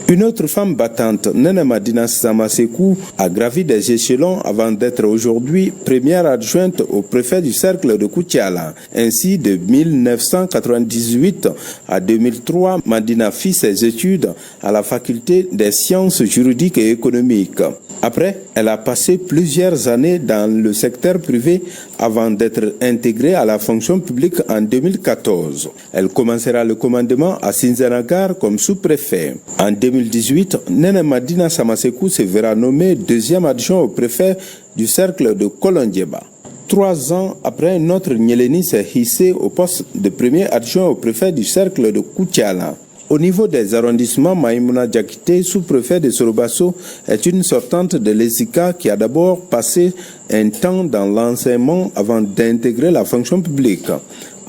S12: Une autre femme battante, Nene Madina Samasekou, a gravi des échelons avant d'être aujourd'hui première adjointe au préfet du cercle de Koutiala. Ainsi, de 1998 à 2003, Madina fit ses études à la faculté des sciences juridiques et économiques. Après, elle a passé plusieurs années dans le secteur privé avant d'être intégrée à la fonction publique en 2014. Elle commencera le commandement à Sinzanagar comme sous-préfet. En 2018, Nene Madina Samasekou se verra nommée deuxième adjoint au préfet du cercle de Kolondieba. 3 ans après, notre Nyeleni s'est hissé au poste de premier adjoint au préfet du cercle de Koutiala. Au niveau des arrondissements, Maïmouna Diakité, sous-préfet de Sorobasso, est une sortante de l'ESICA qui a d'abord passé un temps dans l'enseignement avant d'intégrer la fonction publique.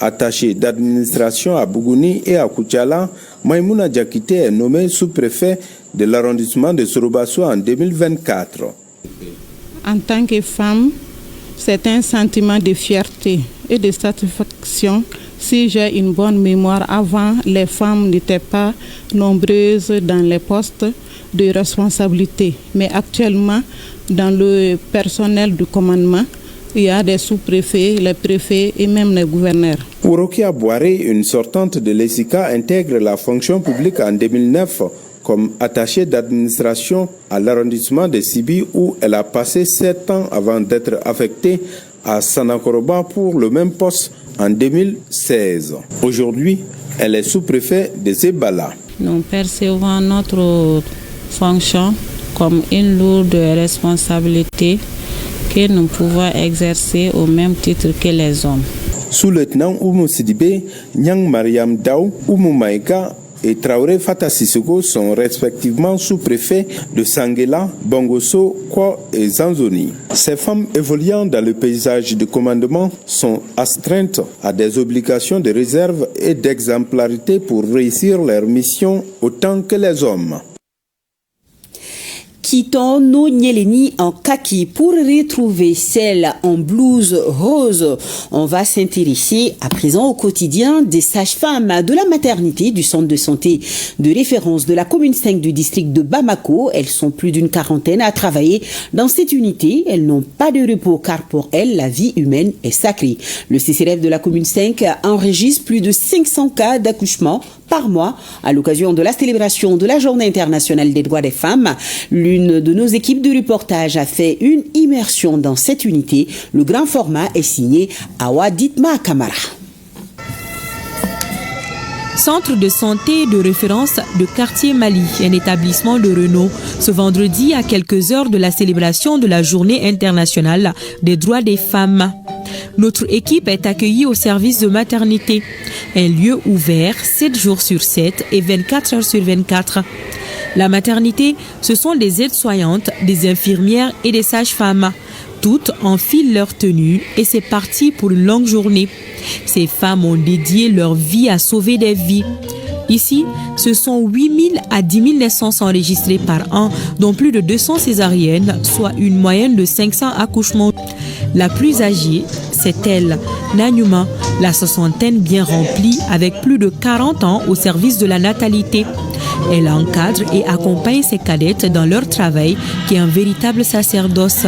S12: Attachée d'administration à Bougouni et à Koutiala, Maïmouna Diakité est nommée sous-préfet de l'arrondissement de Sorobasso en 2024.
S20: En tant que femme, c'est un sentiment de fierté et de satisfaction. Si j'ai une bonne mémoire, avant, les femmes n'étaient pas nombreuses dans les postes de responsabilité. Mais actuellement, dans le personnel du commandement, il y a des sous-préfets, les préfets et même les gouverneurs.
S12: Ourokia Boiré, une sortante de l'ESICA, intègre la fonction publique en 2009 comme attachée d'administration à l'arrondissement de Sibi où elle a passé 7 ans avant d'être affectée à Sanakoroba pour le même poste en 2016. Aujourd'hui, elle est sous-préfet de Zebala.
S16: Nous percevons notre fonction comme une lourde responsabilité que nous pouvons exercer au même titre que les hommes.
S12: Sous-lieutenant Oumou Sidibé, Nyang Mariam Daou, Oumou Maïga et Traoré Fata Sissoko sont respectivement sous-préfets de Sanguela, Bongoso, Kwa et Zanzoni. Ces femmes évoluant dans le paysage de commandement sont astreintes à des obligations de réserve et d'exemplarité pour réussir leur mission autant que les hommes.
S2: Quittons nos Nyeleni en kaki pour retrouver celle en blouse rose. On va s'intéresser à présent au quotidien des sages-femmes de la maternité du centre de santé de référence de la commune 5 du district de Bamako. Elles sont plus d'une quarantaine à travailler dans cette unité. Elles n'ont pas de repos car pour elles, la vie humaine est sacrée. Le CCRF de la commune 5 enregistre plus de 500 cas d'accouchement par mois à l'occasion de la célébration de la Journée internationale des droits des femmes. L'une de nos équipes de reportage a fait une immersion dans cette unité. Le grand format est signé Awa Ditma Kamara.
S21: Centre de santé de référence de Quartier Mali, un établissement de renom, ce vendredi à quelques heures de la célébration de la Journée internationale des droits des femmes. Notre équipe est accueillie au service de maternité, un lieu ouvert 7 jours sur 7 et 24 heures sur 24. La maternité, ce sont des aides-soignantes, des infirmières et des sages-femmes. Toutes enfilent leur tenue et c'est parti pour une longue journée. Ces femmes ont dédié leur vie à sauver des vies. Ici, ce sont 8 000 à 10 000 naissances enregistrées par an, dont plus de 200 césariennes, soit une moyenne de 500 accouchements. La plus âgée, c'est elle, Nanyuma, la soixantaine bien remplie, avec plus de 40 ans au service de la natalité. Elle encadre et accompagne ses cadettes dans leur travail, qui est un véritable sacerdoce.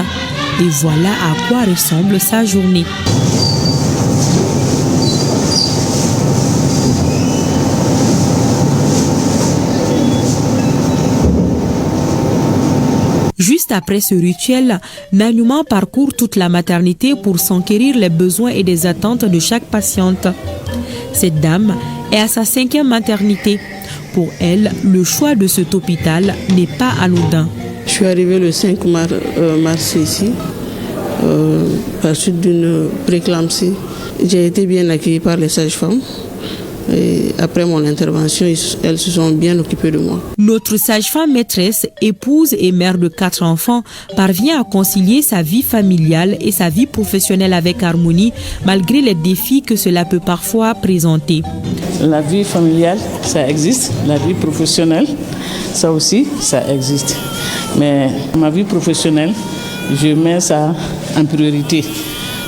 S21: Et voilà à quoi ressemble sa journée. Juste après ce rituel, Nanyuma parcourt toute la maternité pour s'enquérir les besoins et des attentes de chaque patiente. Cette dame est à sa 5e maternité. Pour elle, le choix de cet hôpital n'est pas anodin.
S19: Je suis arrivée le 5 mars ici, par suite d'une préclampsie. J'ai été bien accueillie par les sages-femmes. Et après mon intervention, elles se sont bien occupées de moi.
S21: Notre sage-femme maîtresse, épouse et mère de 4 enfants, parvient à concilier sa vie familiale et sa vie professionnelle avec harmonie, malgré les défis que cela peut parfois présenter.
S22: La vie familiale, ça existe. La vie professionnelle, ça aussi, ça existe. Mais ma vie professionnelle, je mets ça en priorité.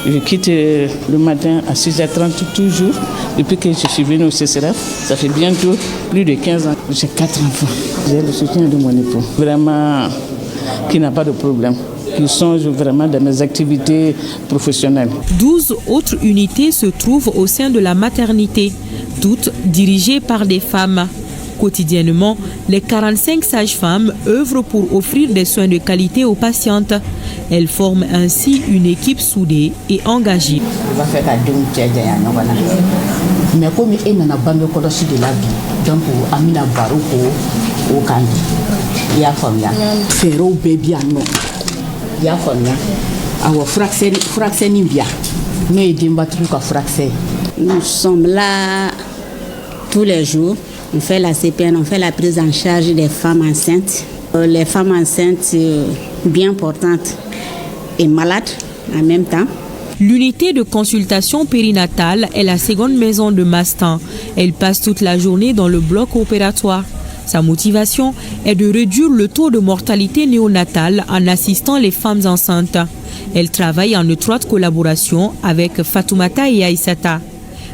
S22: Je quitte le matin à 6h30 toujours. Depuis que je suis venue au CCRF, ça fait bientôt plus de 15 ans. J'ai 4 enfants. J'ai le soutien de mon époux, vraiment, qui n'a pas de problème, qui songe vraiment dans mes activités professionnelles.
S21: 12 autres unités se trouvent au sein de la maternité, toutes dirigées par des femmes. Quotidiennement, les 45 sages-femmes œuvrent pour offrir des soins de qualité aux patientes. Elles forment ainsi une équipe soudée et engagée.
S23: Mais comme elle n'a pas de connaissance de la vie, donc Amina Barouko au Kandi, il y a famille, Ferro bébé non, il y a famille, alors fraxé ni bien, nous aidons pas trop à fraxé.
S24: Nous sommes là tous les jours. On fait la CPN, on fait la prise en charge des femmes enceintes. Les femmes enceintes bien portantes et malades en même temps.
S21: L'unité de consultation périnatale est la seconde maison de Mastan. Elle passe toute la journée dans le bloc opératoire. Sa motivation est de réduire le taux de mortalité néonatale en assistant les femmes enceintes. Elle travaille en étroite collaboration avec Fatoumata et Aïssata.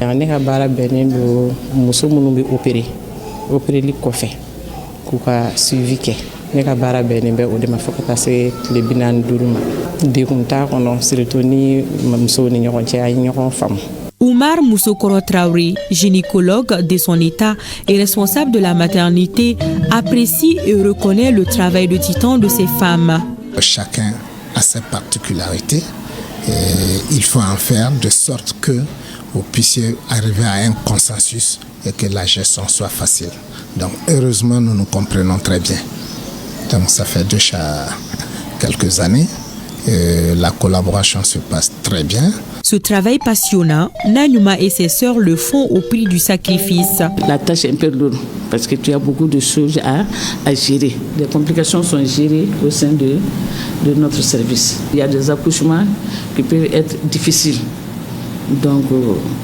S22: On est à Benin, nous sommes opérés li kɔfɛ k'u ka suivi kɛ ne ka baara bɛnnen bɛ o de ma fɔ ka taa se tile 45 ma degun t'a kɔnɔ surtout ni musow ni ɲɔgɔn cɛ a ye ɲɔgɔn faamu.
S21: Oumar Moussokoro Traoré, gynécologue de son état et responsable de la maternité, apprécie et reconnaît le travail de titan de ces femmes.
S25: Chacun a ses particularités et il faut en faire de sorte que vous puissiez arriver à un consensus et que la gestion soit facile. Donc heureusement, nous nous comprenons très bien. Donc ça fait déjà quelques années. La collaboration se passe très bien.
S21: Ce travail passionnant, Nanyuma et ses sœurs le font au prix du sacrifice.
S22: La tâche est un peu lourde parce que tu as beaucoup de choses à gérer. Les complications sont gérées au sein de notre service. Il y a des accouchements qui peuvent être difficiles. Donc,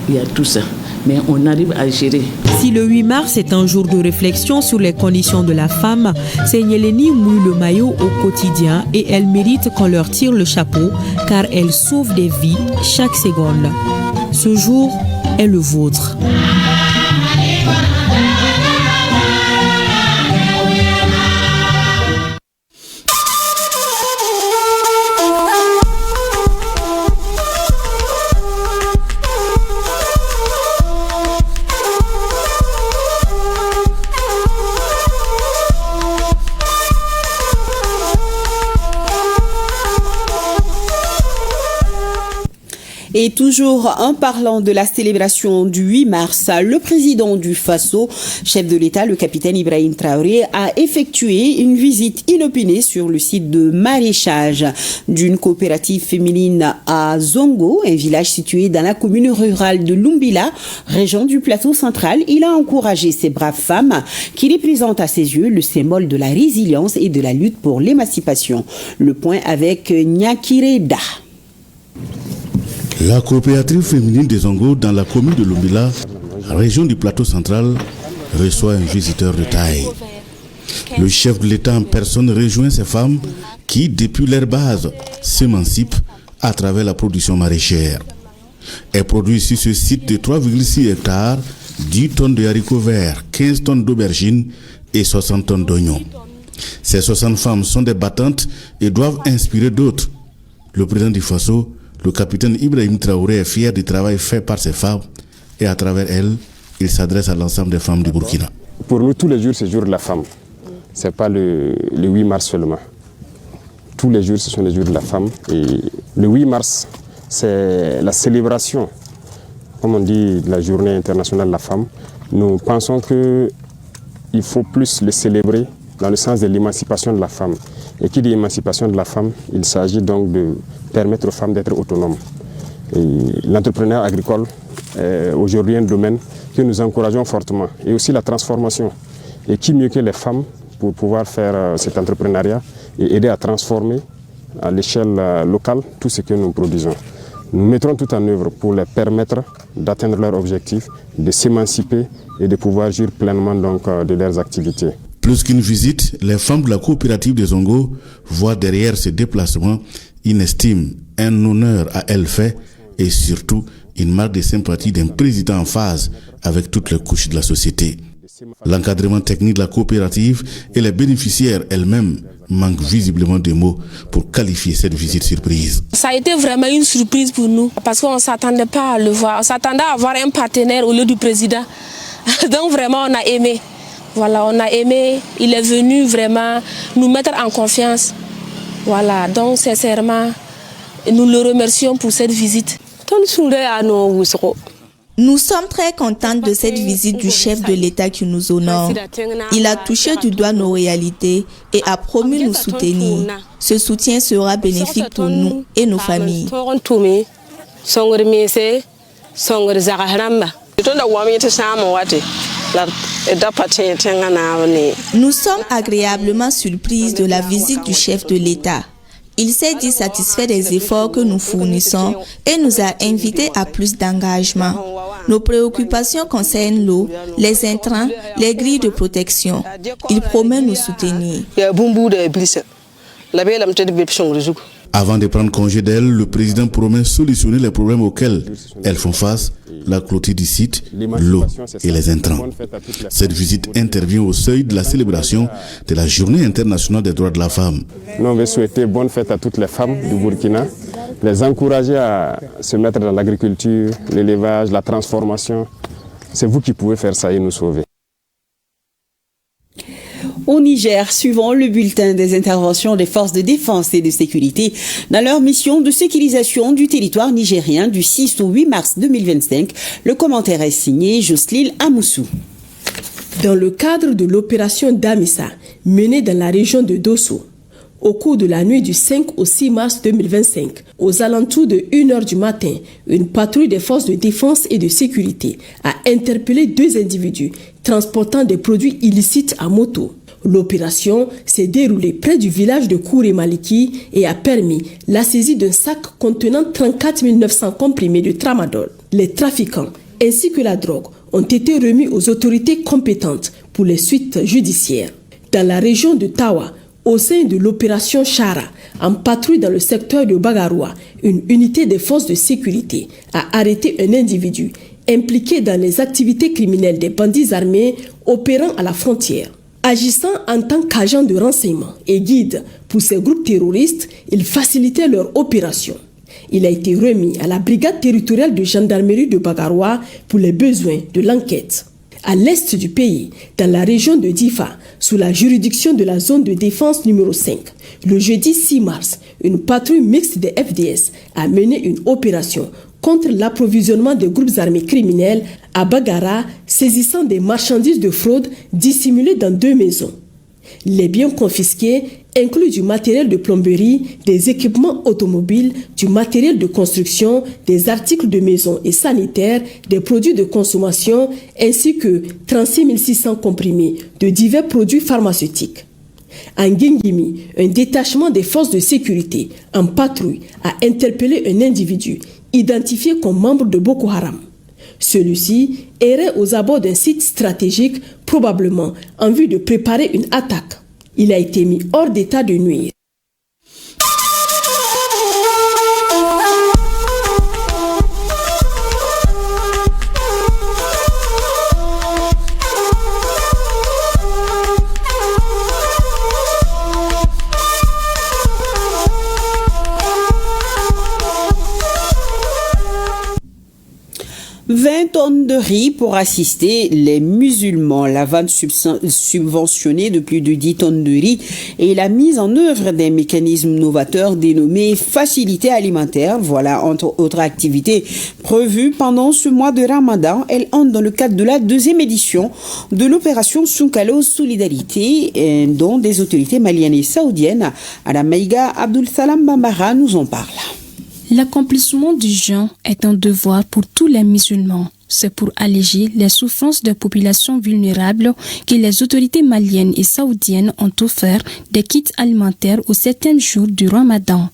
S22: il y a tout ça. Mais on arrive à gérer.
S21: Si le 8 mars est un jour de réflexion sur les conditions de la femme, Senyeleni mouille le maillot au quotidien et elle mérite qu'on leur tire le chapeau car elle sauve des vies chaque seconde. Ce jour est le vôtre.
S2: Et toujours en parlant de la célébration du 8 mars, le président du Faso, chef de l'État, le capitaine Ibrahim Traoré, a effectué une visite inopinée sur le site de maraîchage d'une coopérative féminine à Zongo, un village situé dans la commune rurale de Lumbila, région du plateau central. Il a encouragé ces braves femmes qui représentent à ses yeux le symbole de la résilience et de la lutte pour l'émancipation. Le point avec Nyakireda.
S1: La coopérative féminine de Zongo dans la commune de Lumbila, région du plateau central, reçoit un visiteur de taille. Le chef de l'État en personne rejoint ces femmes qui, depuis leur base, s'émancipent à travers la production maraîchère. Elles produisent sur ce site de 3,6 hectares 10 tonnes de haricots verts, 15 tonnes d'aubergines et 60 tonnes d'oignons. Ces 60 femmes sont des battantes et doivent inspirer d'autres. Le président du Faso, le capitaine Ibrahim Traoré, est fier du travail fait par ces femmes et à travers elles, il s'adresse à l'ensemble des femmes du Burkina.
S3: Pour nous, tous les jours, c'est le jour de la femme. Ce n'est pas le 8 mars seulement. Tous les jours, ce sont les jours de la femme. Et le 8 mars, c'est la célébration, comme on dit, de la journée internationale de la femme. Nous pensons qu'il faut plus le célébrer dans le sens de l'émancipation de la femme. Et qui dit émancipation de la femme, il s'agit donc de permettre aux femmes d'être autonomes. L'entrepreneuriat agricole est aujourd'hui un domaine que nous encourageons fortement. Et aussi la transformation. Et qui mieux que les femmes pour pouvoir faire cet entrepreneuriat et aider à transformer à l'échelle locale tout ce que nous produisons. Nous mettrons tout en œuvre pour les permettre d'atteindre leurs objectifs, de s'émanciper et de pouvoir jouir pleinement donc, de leurs activités.
S1: Plus qu'une visite, les femmes de la coopérative de Zongo voient derrière ce déplacement une estime, un honneur à elles fait et surtout une marque de sympathie d'un président en phase avec toutes les couches de la société. L'encadrement technique de la coopérative et les bénéficiaires elles-mêmes manquent visiblement de mots pour qualifier cette visite surprise.
S4: Ça a été vraiment une surprise pour nous parce qu'on ne s'attendait pas à le voir. On s'attendait à avoir un partenaire au lieu du président. Donc vraiment on a aimé. Voilà, on a aimé. Il est venu vraiment nous mettre en confiance. Voilà, donc sincèrement, nous le remercions pour cette visite.
S14: Nous sommes très contents de cette visite du chef de l'État qui nous honore. Il a touché du doigt nos réalités et a promis nous soutenir. Ce soutien sera bénéfique pour nous et nos familles. Nous sommes agréablement surprises de la visite du chef de l'État. Il s'est dit satisfait des efforts que nous fournissons et nous a invités à plus d'engagement. Nos préoccupations concernent l'eau, les intrants, les grilles de protection. Il promet nous soutenir.
S1: Avant de prendre congé d'elle, le président promet solutionner les problèmes auxquels elles font face, la clôture du site, l'eau et les intrants. Cette visite intervient au seuil de la célébration de la Journée internationale des droits de la femme.
S3: Nous on veut souhaiter bonne fête à toutes les femmes du Burkina, les encourager à se mettre dans l'agriculture, l'élevage, la transformation. C'est vous qui pouvez faire ça et nous sauver.
S2: Au Niger, suivant le bulletin des interventions des forces de défense et de sécurité dans leur mission de sécurisation du territoire nigérien du 6 au 8 mars 2025, le commentaire est signé Jocelyne Amoussou.
S5: Dans le cadre de l'opération Damissa, menée dans la région de Dosso, au cours de la nuit du 5 au 6 mars 2025, aux alentours de 1h du matin, une patrouille des forces de défense et de sécurité a interpellé 2 individus transportant des produits illicites à moto. L'opération s'est déroulée près du village de Kouré Maliki et a permis la saisie d'un sac contenant 34 900 comprimés de tramadol. Les trafiquants ainsi que la drogue ont été remis aux autorités compétentes pour les suites judiciaires. Dans la région de Tawa, au sein de l'opération Chara, en patrouille dans le secteur de Bagaroua, une unité des forces de sécurité a arrêté un individu impliqué dans les activités criminelles des bandits armés opérant à la frontière. Agissant en tant qu'agent de renseignement et guide pour ces groupes terroristes, il facilitait leur opération. Il a été remis à la brigade territoriale de gendarmerie de Bagaroua pour les besoins de l'enquête. À l'est du pays, dans la région de Difa, sous la juridiction de la zone de défense numéro 5, le jeudi 6 mars, une patrouille mixte des FDS a mené une opération contre l'approvisionnement des groupes armés criminels à Bagara, saisissant des marchandises de fraude dissimulées dans 2 maisons. Les biens confisqués incluent du matériel de plomberie, des équipements automobiles, du matériel de construction, des articles de maison et sanitaires, des produits de consommation, ainsi que 36 600 comprimés de divers produits pharmaceutiques. À Nguingimi, un détachement des forces de sécurité en patrouille a interpellé un individu identifié comme membre de Boko Haram. Celui-ci errait aux abords d'un site stratégique, probablement en vue de préparer une attaque. Il a été mis hors d'état de nuire.
S2: Tonnes de riz pour assister les musulmans. La vente subventionnée de plus de 10 tonnes de riz et la mise en œuvre des mécanismes novateurs dénommés facilités alimentaires. Voilà, entre autres activités prévues pendant ce mois de Ramadan. Elles entrent dans le cadre de la 2e édition de l'opération Sunkalo Solidarité, dont des autorités maliennes et saoudiennes. Adam Maïga Abdul Salam Bambara nous en parle.
S6: L'accomplissement du jeûne est un devoir pour tous les musulmans. C'est pour alléger les souffrances des populations vulnérables que les autorités maliennes et saoudiennes ont offert des kits alimentaires au 7e jour du Ramadan.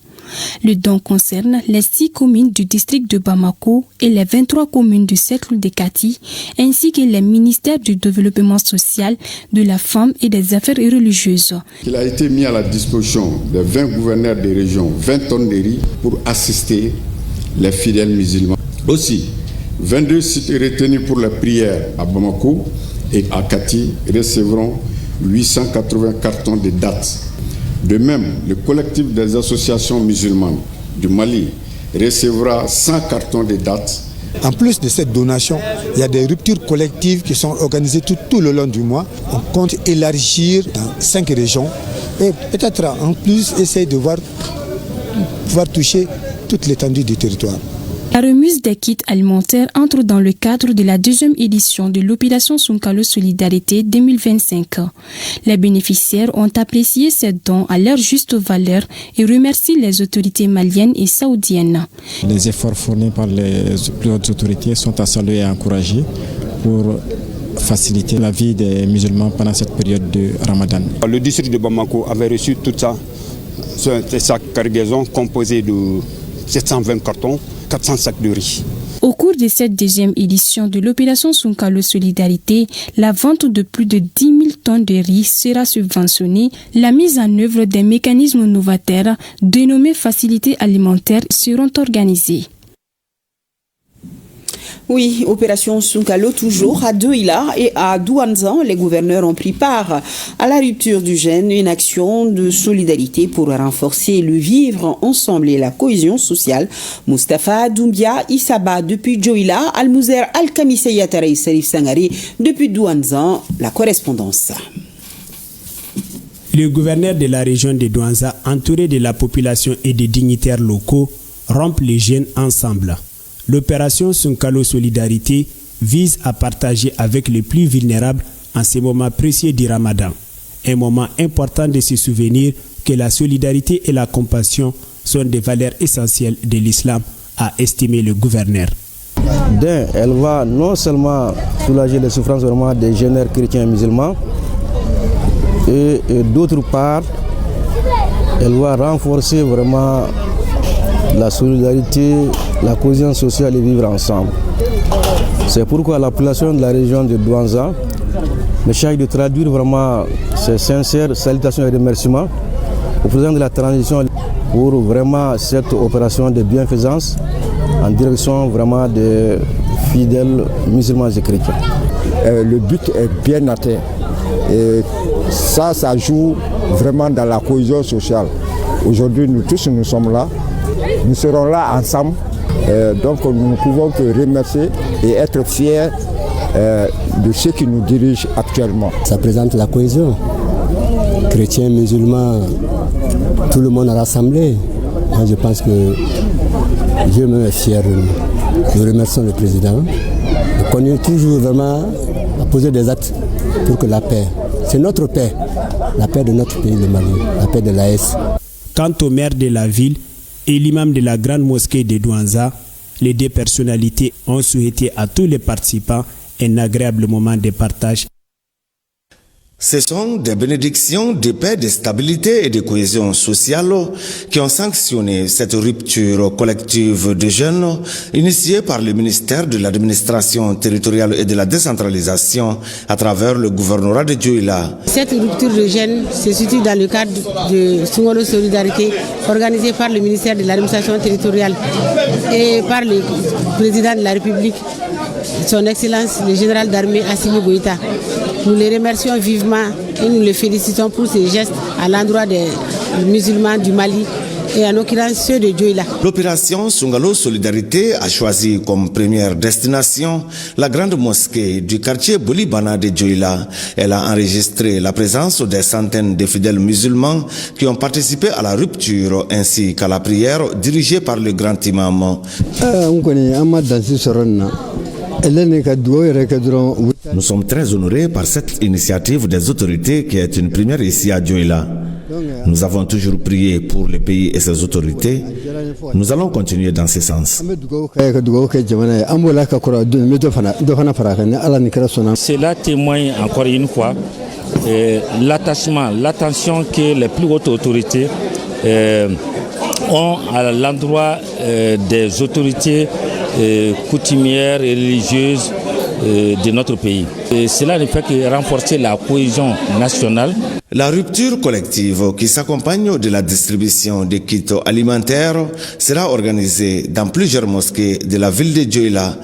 S6: Le don concerne les 6 communes du district de Bamako et les 23 communes du cercle de Kati, ainsi que les ministères du développement social, de la femme et des affaires religieuses.
S7: Il a été mis à la disposition des 20 gouverneurs des régions 20 tonnes de riz pour assister les fidèles musulmans. Aussi, 22 sites retenus pour la prière à Bamako et à Kati recevront 880 cartons de dates. De même, le collectif des associations musulmanes du Mali recevra 100 cartons de dates.
S8: En plus de cette donation, il y a des ruptures collectives qui sont organisées tout le long du mois. On compte élargir dans 5 régions et peut-être en plus essayer de pouvoir toucher toute l'étendue du territoire.
S6: La remise des kits alimentaires entre dans le cadre de la 2e édition de l'opération Sunkalo Solidarité 2025. Les bénéficiaires ont apprécié ces dons à leur juste valeur et remercient les autorités maliennes et saoudiennes.
S9: Les efforts fournis par les plus hautes autorités sont à saluer et à encourager pour faciliter la vie des musulmans pendant cette période de Ramadan.
S10: Le district de Bamako avait reçu toute sa cargaison composée de 720 cartons, 400 sacs de riz.
S6: Au cours de cette 2e édition de l'opération Sunkalo Solidarité, la vente de plus de 10 000 tonnes de riz sera subventionnée. La mise en œuvre des mécanismes novateurs dénommés facilités alimentaires seront organisés.
S2: Oui, opération Sunkalo toujours à Douila et à Douanzan. Les gouverneurs ont pris part à la rupture du jeûne, une action de solidarité pour renforcer le vivre ensemble et la cohésion sociale. Mustapha Doumbia Issaba depuis Douila, Almouzer Al-Kamissé Yatara et Sarif Sangari depuis Douanzan. La correspondance.
S26: Le gouverneur de la région de Douanza, entouré de la population et des dignitaires locaux, rompent les jeûnes ensemble. L'opération Sunkalo Solidarité vise à partager avec les plus vulnérables en ces moments précieux du Ramadan. Un moment important de se souvenir que la solidarité et la compassion sont des valeurs essentielles de l'islam, a estimé le gouverneur.
S27: Elle va non seulement soulager les souffrances vraiment des jeunes chrétiens et musulmans, et d'autre part, elle va renforcer vraiment la solidarité, la cohésion sociale et vivre ensemble. C'est pourquoi la population de la région de Douanza me charge de traduire vraiment ses sincères salutations et remerciements au président de la transition pour vraiment cette opération de bienfaisance en direction vraiment des fidèles musulmans et chrétiens.
S28: Le but est bien atteint et ça joue vraiment dans la cohésion sociale. Aujourd'hui, nous tous, nous sommes là. Nous serons là ensemble, donc nous ne pouvons que remercier et être fiers de ceux qui nous dirigent actuellement.
S29: Ça présente la cohésion. Chrétiens, musulmans, tout le monde rassemblé. Moi, je pense que Dieu me est fier de nous. Nous remercions le président. Nous continuons toujours vraiment à poser des actes pour que la paix, c'est notre paix, la paix de notre pays, le Mali, la paix de l'AES.
S26: Quant au maire de la ville et l'imam de la grande mosquée de Douanza, les deux personnalités ont souhaité à tous les participants un agréable moment de partage.
S11: Ce sont des bénédictions de paix, de stabilité et de cohésion sociale qui ont sanctionné cette rupture collective de jeunes initiée par le ministère de l'administration territoriale et de la décentralisation à travers le gouvernorat de Dioula.
S12: Cette rupture de jeunes se situe dans le cadre de Sungalo Solidarité organisée par le ministère de l'administration territoriale et par le président de la République, son Excellence le général d'armée Assimi Goïta. Nous les remercions vivement et nous les félicitons pour ces gestes à l'endroit des musulmans du Mali et en l'occurrence ceux de Dioula.
S11: L'opération Sungalo Solidarité a choisi comme première destination la grande mosquée du quartier Bolibana de Dioula. Elle a enregistré la présence des centaines de fidèles musulmans qui ont participé à la rupture ainsi qu'à la prière dirigée par le grand imam. Nous sommes très honorés par cette initiative des autorités qui est une première ici à Dioula. Nous avons toujours prié pour le pays et ses autorités. Nous allons continuer dans ce sens.
S13: Cela témoigne encore une fois l'attachement, l'attention que les plus hautes autorités ont à l'endroit des autorités coutumières et religieuses de notre pays. Et cela ne fait que renforcer la cohésion nationale.
S11: La rupture collective qui s'accompagne de la distribution des kits alimentaires sera organisée dans plusieurs mosquées de la ville de Dioula.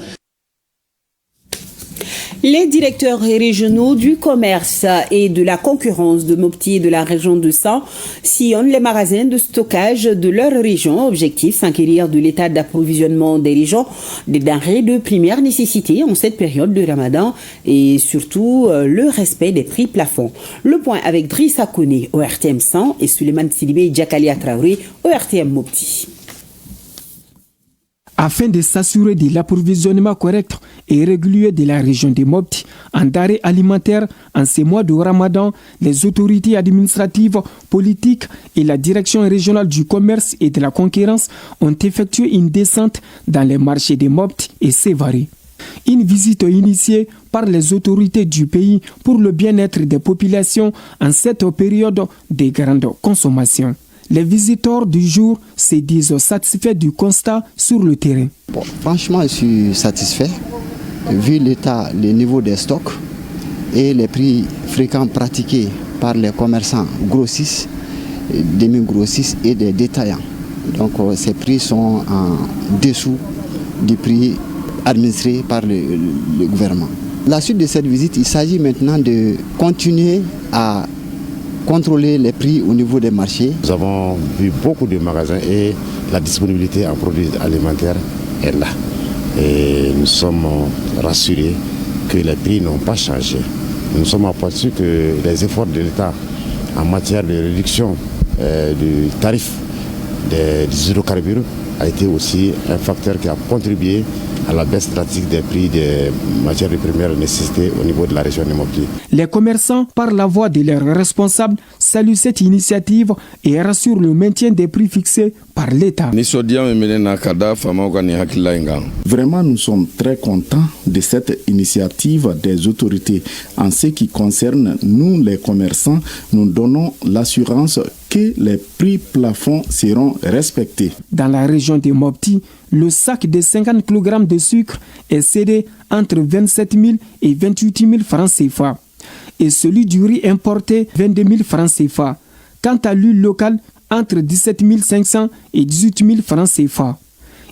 S2: Les directeurs régionaux du commerce et de la concurrence de Mopti et de la région de San sillonnent les magasins de stockage de leur région. Objectif, s'enquérir de l'état d'approvisionnement des régions des denrées de première nécessité en cette période de Ramadan et surtout le respect des prix plafonds. Le point avec Drissa Kone au RTM 100 et Suleiman Sidibé Djakalia Traoré au RTM Mopti.
S15: Afin de s'assurer de l'approvisionnement correct et régulier de la région de Mopti en denrées alimentaires en ces mois de Ramadan, les autorités administratives, politiques et la direction régionale du commerce et de la concurrence ont effectué une descente dans les marchés de Mopti et Sévaré. Une visite initiée par les autorités du pays pour le bien-être des populations en cette période de grande consommation. Les visiteurs du jour se disent satisfaits du constat sur le terrain.
S16: Bon, franchement, je suis satisfait vu l'état, le niveau des stocks et les prix fréquents pratiqués par les commerçants grossistes, demi-grossistes et des détaillants. Donc ces prix sont en dessous du prix administré par le gouvernement. La suite de cette visite, il s'agit maintenant de continuer à contrôler les prix au niveau des marchés.
S17: Nous avons vu beaucoup de magasins et la disponibilité en produits alimentaires est là. Et nous sommes rassurés que les prix n'ont pas changé. Nous sommes aperçus que les efforts de l'État en matière de réduction du tarif des hydrocarbures a été aussi un facteur qui a contribué à la baisse drastique des prix des matières de première nécessité au niveau de la région de Mopti.
S15: Les commerçants, par la voix de leurs responsables, saluent cette initiative et rassurent le maintien des prix fixés par l'État.
S18: Vraiment, nous sommes très contents de cette initiative des autorités. En ce qui concerne nous, les commerçants, nous donnons l'assurance que les prix plafonds seront respectés.
S15: Dans la région de Mopti, le sac de 50 kg de sucre est cédé entre 27 000 et 28 000 francs CFA. Et celui du riz importé, 22 000 francs CFA. Quant à l'huile locale, entre 17 500 et 18 000 francs CFA.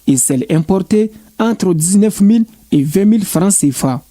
S15: Et celle importée, entre 19 000 et 20 000 francs CFA.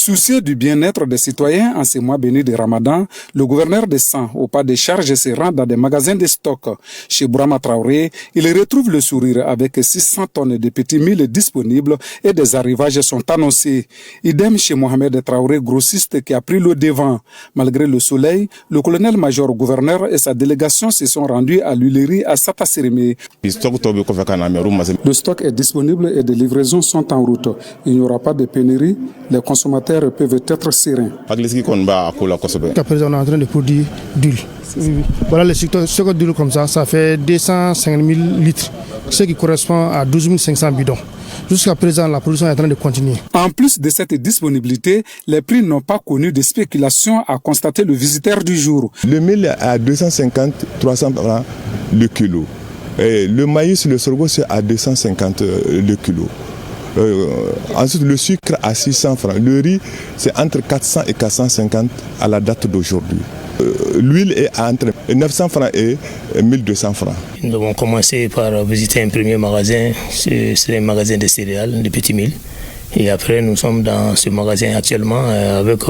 S4: Soucieux du bien-être des citoyens en ces mois bénis de Ramadan, le gouverneur descend au pas des charges et se rend dans des magasins de stock. Chez Bourama Traoré, il retrouve le sourire avec 600 tonnes de petits milles disponibles et des arrivages sont annoncés. Idem chez Mohamed Traoré, grossiste qui a pris le devant. Malgré le soleil, le colonel-major gouverneur et sa délégation se sont rendus à l'huilerie à Satasérémé. Le stock est disponible et des livraisons sont en route. Il n'y aura pas de pénurie. Les consommateurs peuvent être sereins.
S14: Jusqu'à présent, on est en train de produire d'huile. Voilà le stock d'huile comme ça fait 205 000 litres, ce qui correspond à 12 500 bidons. Jusqu'à présent, la production est en train de continuer.
S4: En plus de cette disponibilité, les prix n'ont pas connu de spéculation, a constaté le visiteur du jour.
S19: Le mil est à 250-300 francs le kilo. Et le maïs, le sorgho, c'est à 250 le kilo. Ensuite, le sucre à 600 francs. Le riz, c'est entre 400 et 450 à la date d'aujourd'hui. L'huile est entre 900 francs et 1200 francs.
S20: Nous avons commencé par visiter un premier magasin, c'est un magasin de céréales, de petits milles. Et après, nous sommes dans ce magasin actuellement avec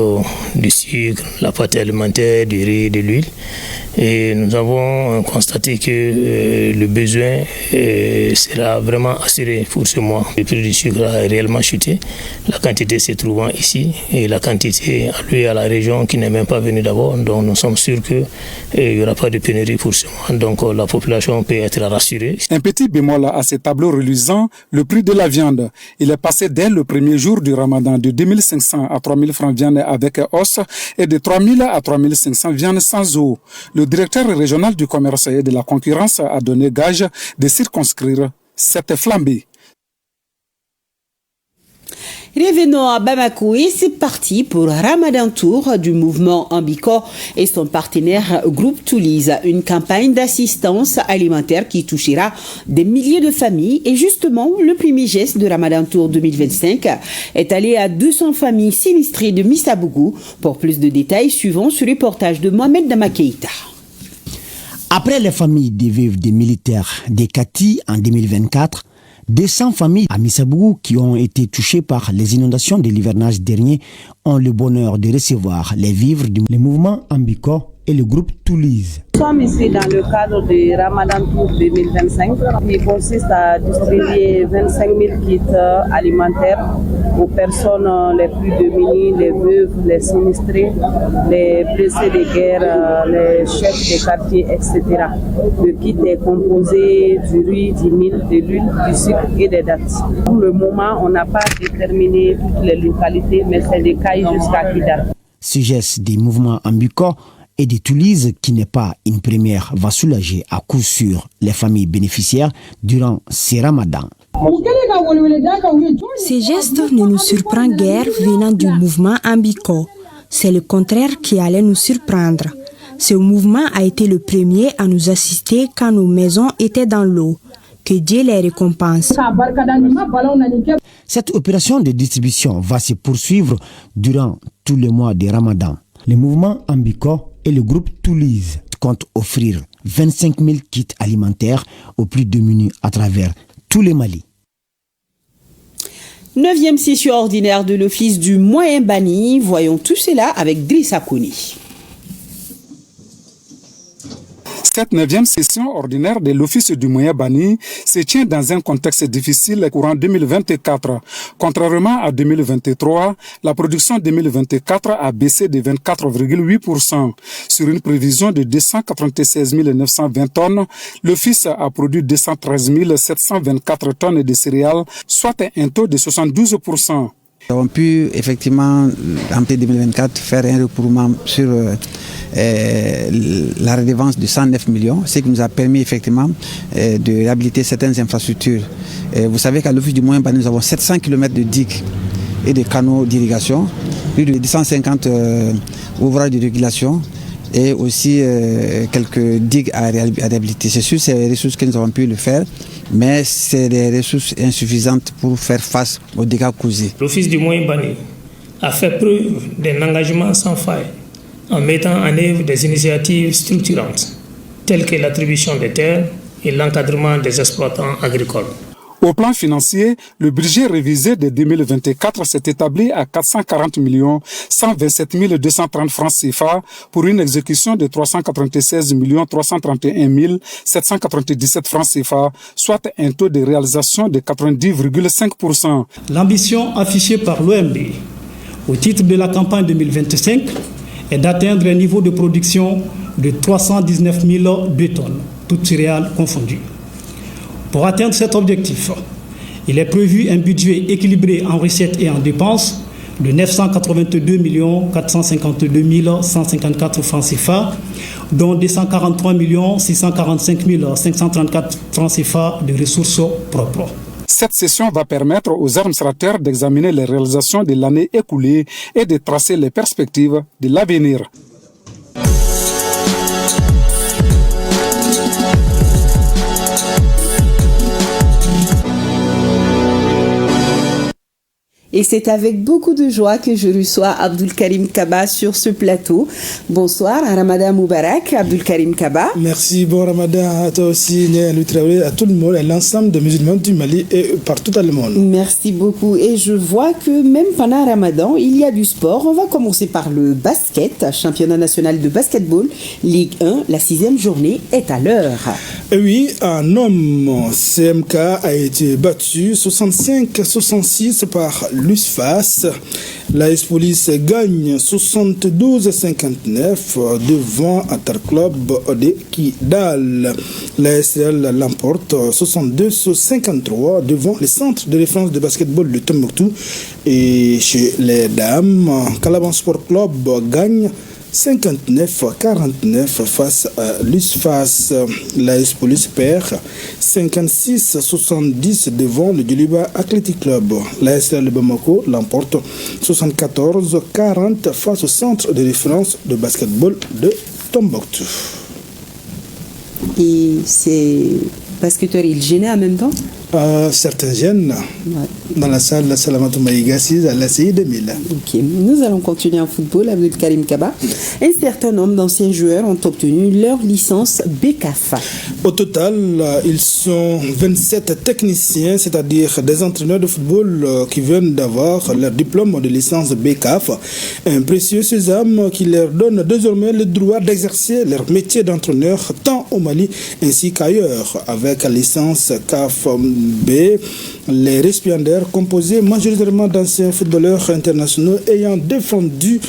S20: du sucre, la pâte alimentaire, du riz, de l'huile. Et nous avons constaté que le besoin sera vraiment assuré pour ce mois. Le prix du sucre a réellement chuté. La quantité se trouvant ici et la quantité allouée à la région qui n'est même pas venue d'abord. Donc nous sommes sûrs qu'il n'y aura pas de pénurie pour ce mois. Donc la population peut être rassurée.
S4: Un petit bémol à ces tableaux reluisants, le prix de la viande. Il est passé dès le premier jour du Ramadan de 2500 à 3000 francs viande avec os et de 3000 à 3500 viande sans eau. Le directeur régional du commerce et de la concurrence a donné gage de circonscrire cette flambée.
S2: Revenons à Bamako et c'est parti pour Ramadan Tour du mouvement Ambiko et son partenaire Groupe Toulise, une campagne d'assistance alimentaire qui touchera des milliers de familles. Et justement, le premier geste de Ramadan Tour 2025 est allé à 200 familles sinistrées de Missabougou. Pour plus de détails, suivons ce reportage de Mohamed Damakeita.
S21: Après les familles des veuves des militaires des Kati en 2024, 200 familles à Missabougou qui ont été touchées par les inondations de l'hivernage dernier ont le bonheur de recevoir les vivres du mouvement Ambiko et le groupe Toulise.
S22: Nous sommes ici dans le cadre du Ramadan Tour 2025 qui consiste à distribuer 25 000 kits alimentaires aux personnes les plus démunies, les veuves, les sinistrés, les blessés de guerre, les chefs de quartier, etc. Le kit est composé du riz, du mil, de l'huile, du sucre et des dattes. Pour le moment, on n'a pas déterminé toutes les localités, mais c'est des cailles jusqu'à Kidal.
S21: Ce geste des mouvements Ambiko et de Toulise, qui n'est pas une première, va soulager à coup sûr les familles bénéficiaires durant ces ramadans.
S23: Ces gestes ne nous surprennent guère venant du mouvement Ambiko. C'est le contraire qui allait nous surprendre. Ce mouvement a été le premier à nous assister quand nos maisons étaient dans l'eau. Que Dieu les récompense.
S21: Cette opération de distribution va se poursuivre durant tout le mois de Ramadan. Le mouvement Ambiko et le groupe Toulise comptent offrir 25 000 kits alimentaires aux plus démunis à travers tout le Mali.
S2: 9e session ordinaire de l'Office du Moyen Bani. Voyons tout cela avec Drissa Kouni.
S4: Cette 9e session ordinaire de l'Office du Moyen Bani se tient dans un contexte difficile courant 2024. Contrairement à 2023, la production 2024 a baissé de 24,8%. Sur une prévision de 296 920 tonnes, l'Office a produit 213 724 tonnes de céréales, soit un taux de 72%.
S24: Nous avons pu effectivement, en 2024, faire un recouvrement sur la redevance de 109 millions, ce qui nous a permis effectivement de réhabiliter certaines infrastructures. Vous savez qu'à l'Office du Moyen Bani, nous avons 700 km de digues et de canaux d'irrigation, plus de 250 ouvrages de régulation et aussi quelques digues à réhabiliter. C'est sûr, c'est les ressources que nous avons pu le faire, mais c'est des ressources insuffisantes pour faire face aux dégâts causés.
S20: L'Office du Moyen Bani a fait preuve d'un engagement sans faille en mettant en œuvre des initiatives structurantes, telles que l'attribution des terres et l'encadrement des exploitants agricoles.
S4: Au plan financier, le budget révisé de 2024 s'est établi à 440 127 230 francs CFA pour une exécution de 396 331 797 francs CFA, soit un taux de réalisation de 90,5%.
S1: L'ambition affichée par l'OMB au titre de la campagne 2025 est d'atteindre un niveau de production de 319 2 tonnes, toutes céréales confondues. Pour atteindre cet objectif, il est prévu un budget équilibré en recettes et en dépenses de 982 452 154 francs CFA, dont 243 645 534 francs CFA de ressources propres.
S4: Cette session va permettre aux administrateurs d'examiner les réalisations de l'année écoulée et de tracer les perspectives de l'avenir.
S2: Et c'est avec beaucoup de joie que je reçois Abdul Karim Kaba sur ce plateau. Bonsoir, Ramadan Moubarak, Abdul Karim Kaba.
S3: Merci, bon Ramadan à toi aussi, Néa Traoré, à tout le monde, à l'ensemble des musulmans du Mali et partout dans le monde.
S2: Merci beaucoup. Et je vois que même pendant Ramadan, il y a du sport. On va commencer par le basket, championnat national de basketball, Ligue 1. La 6e journée est à l'heure.
S3: Et oui, un homme, CMK, a été battu 65-66 par l'USFAS. L'AS Police gagne 72-59 devant Interclub de Kidal. L'AS Real l'emporte 62-53 devant le centre de référence de basketball de Tombouctou. Et chez les dames, Calaban Sport Club gagne 59-49 face à l'USFAS. L'AS Police perd 56-70 devant le Djoliba Athletic Club. L'AS Real de Bamako l'emporte 74-40 face au centre de référence de basketball de Tombouctou.
S2: Et ces basketteurs, ils gênaient en même temps?
S3: Certains gênent dans la salle la Salamatou Maïgassi à la CI 2000.
S2: Ok, nous allons continuer en football. Abdul Karim Kaba. Un certain nombre d'anciens joueurs ont obtenu leur licence BECAF.
S3: Au total, ils sont 27 techniciens, c'est-à-dire des entraîneurs de football qui viennent d'avoir leur diplôme de licence BECAF. Un précieux sésame qui leur donne désormais le droit d'exercer leur métier d'entraîneur tant au Mali ainsi qu'ailleurs. Avec la licence CAF B, les récipiendaires composés majoritairement d'anciens footballeurs internationaux ayant défendu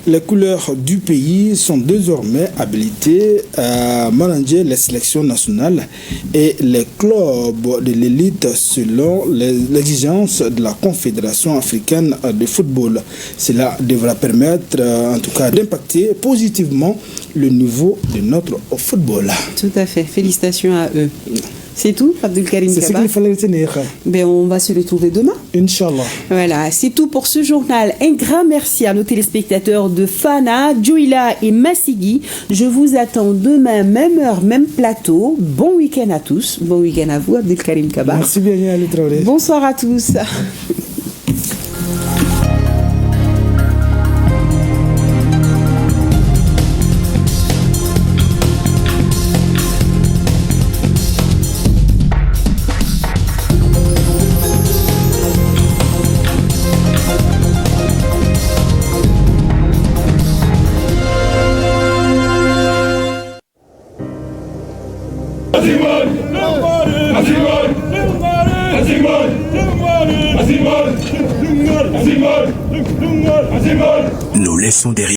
S3: les couleurs du pays sont désormais habilités à manager les sélections nationales et les clubs de l'élite selon les exigences de la Confédération africaine de football. Cela devra permettre en tout cas d'impacter positivement le niveau de notre football.
S2: Tout à fait, félicitations à eux. C'est tout, Abdul Karim Kaba.
S3: C'est ce qu'il fallait retenir.
S2: Ben, on va se retrouver demain.
S3: Inch'Allah.
S2: Voilà, c'est tout pour ce journal. Un grand merci à nos téléspectateurs de Fana, Djouila et Massigui. Je vous attends demain, même heure, même plateau. Bon week-end à tous. Bon week-end à vous, Abdul Karim Kaba.
S3: Merci bien, Ali Traoré.
S2: Bonsoir à tous.
S5: Nous laissons derrière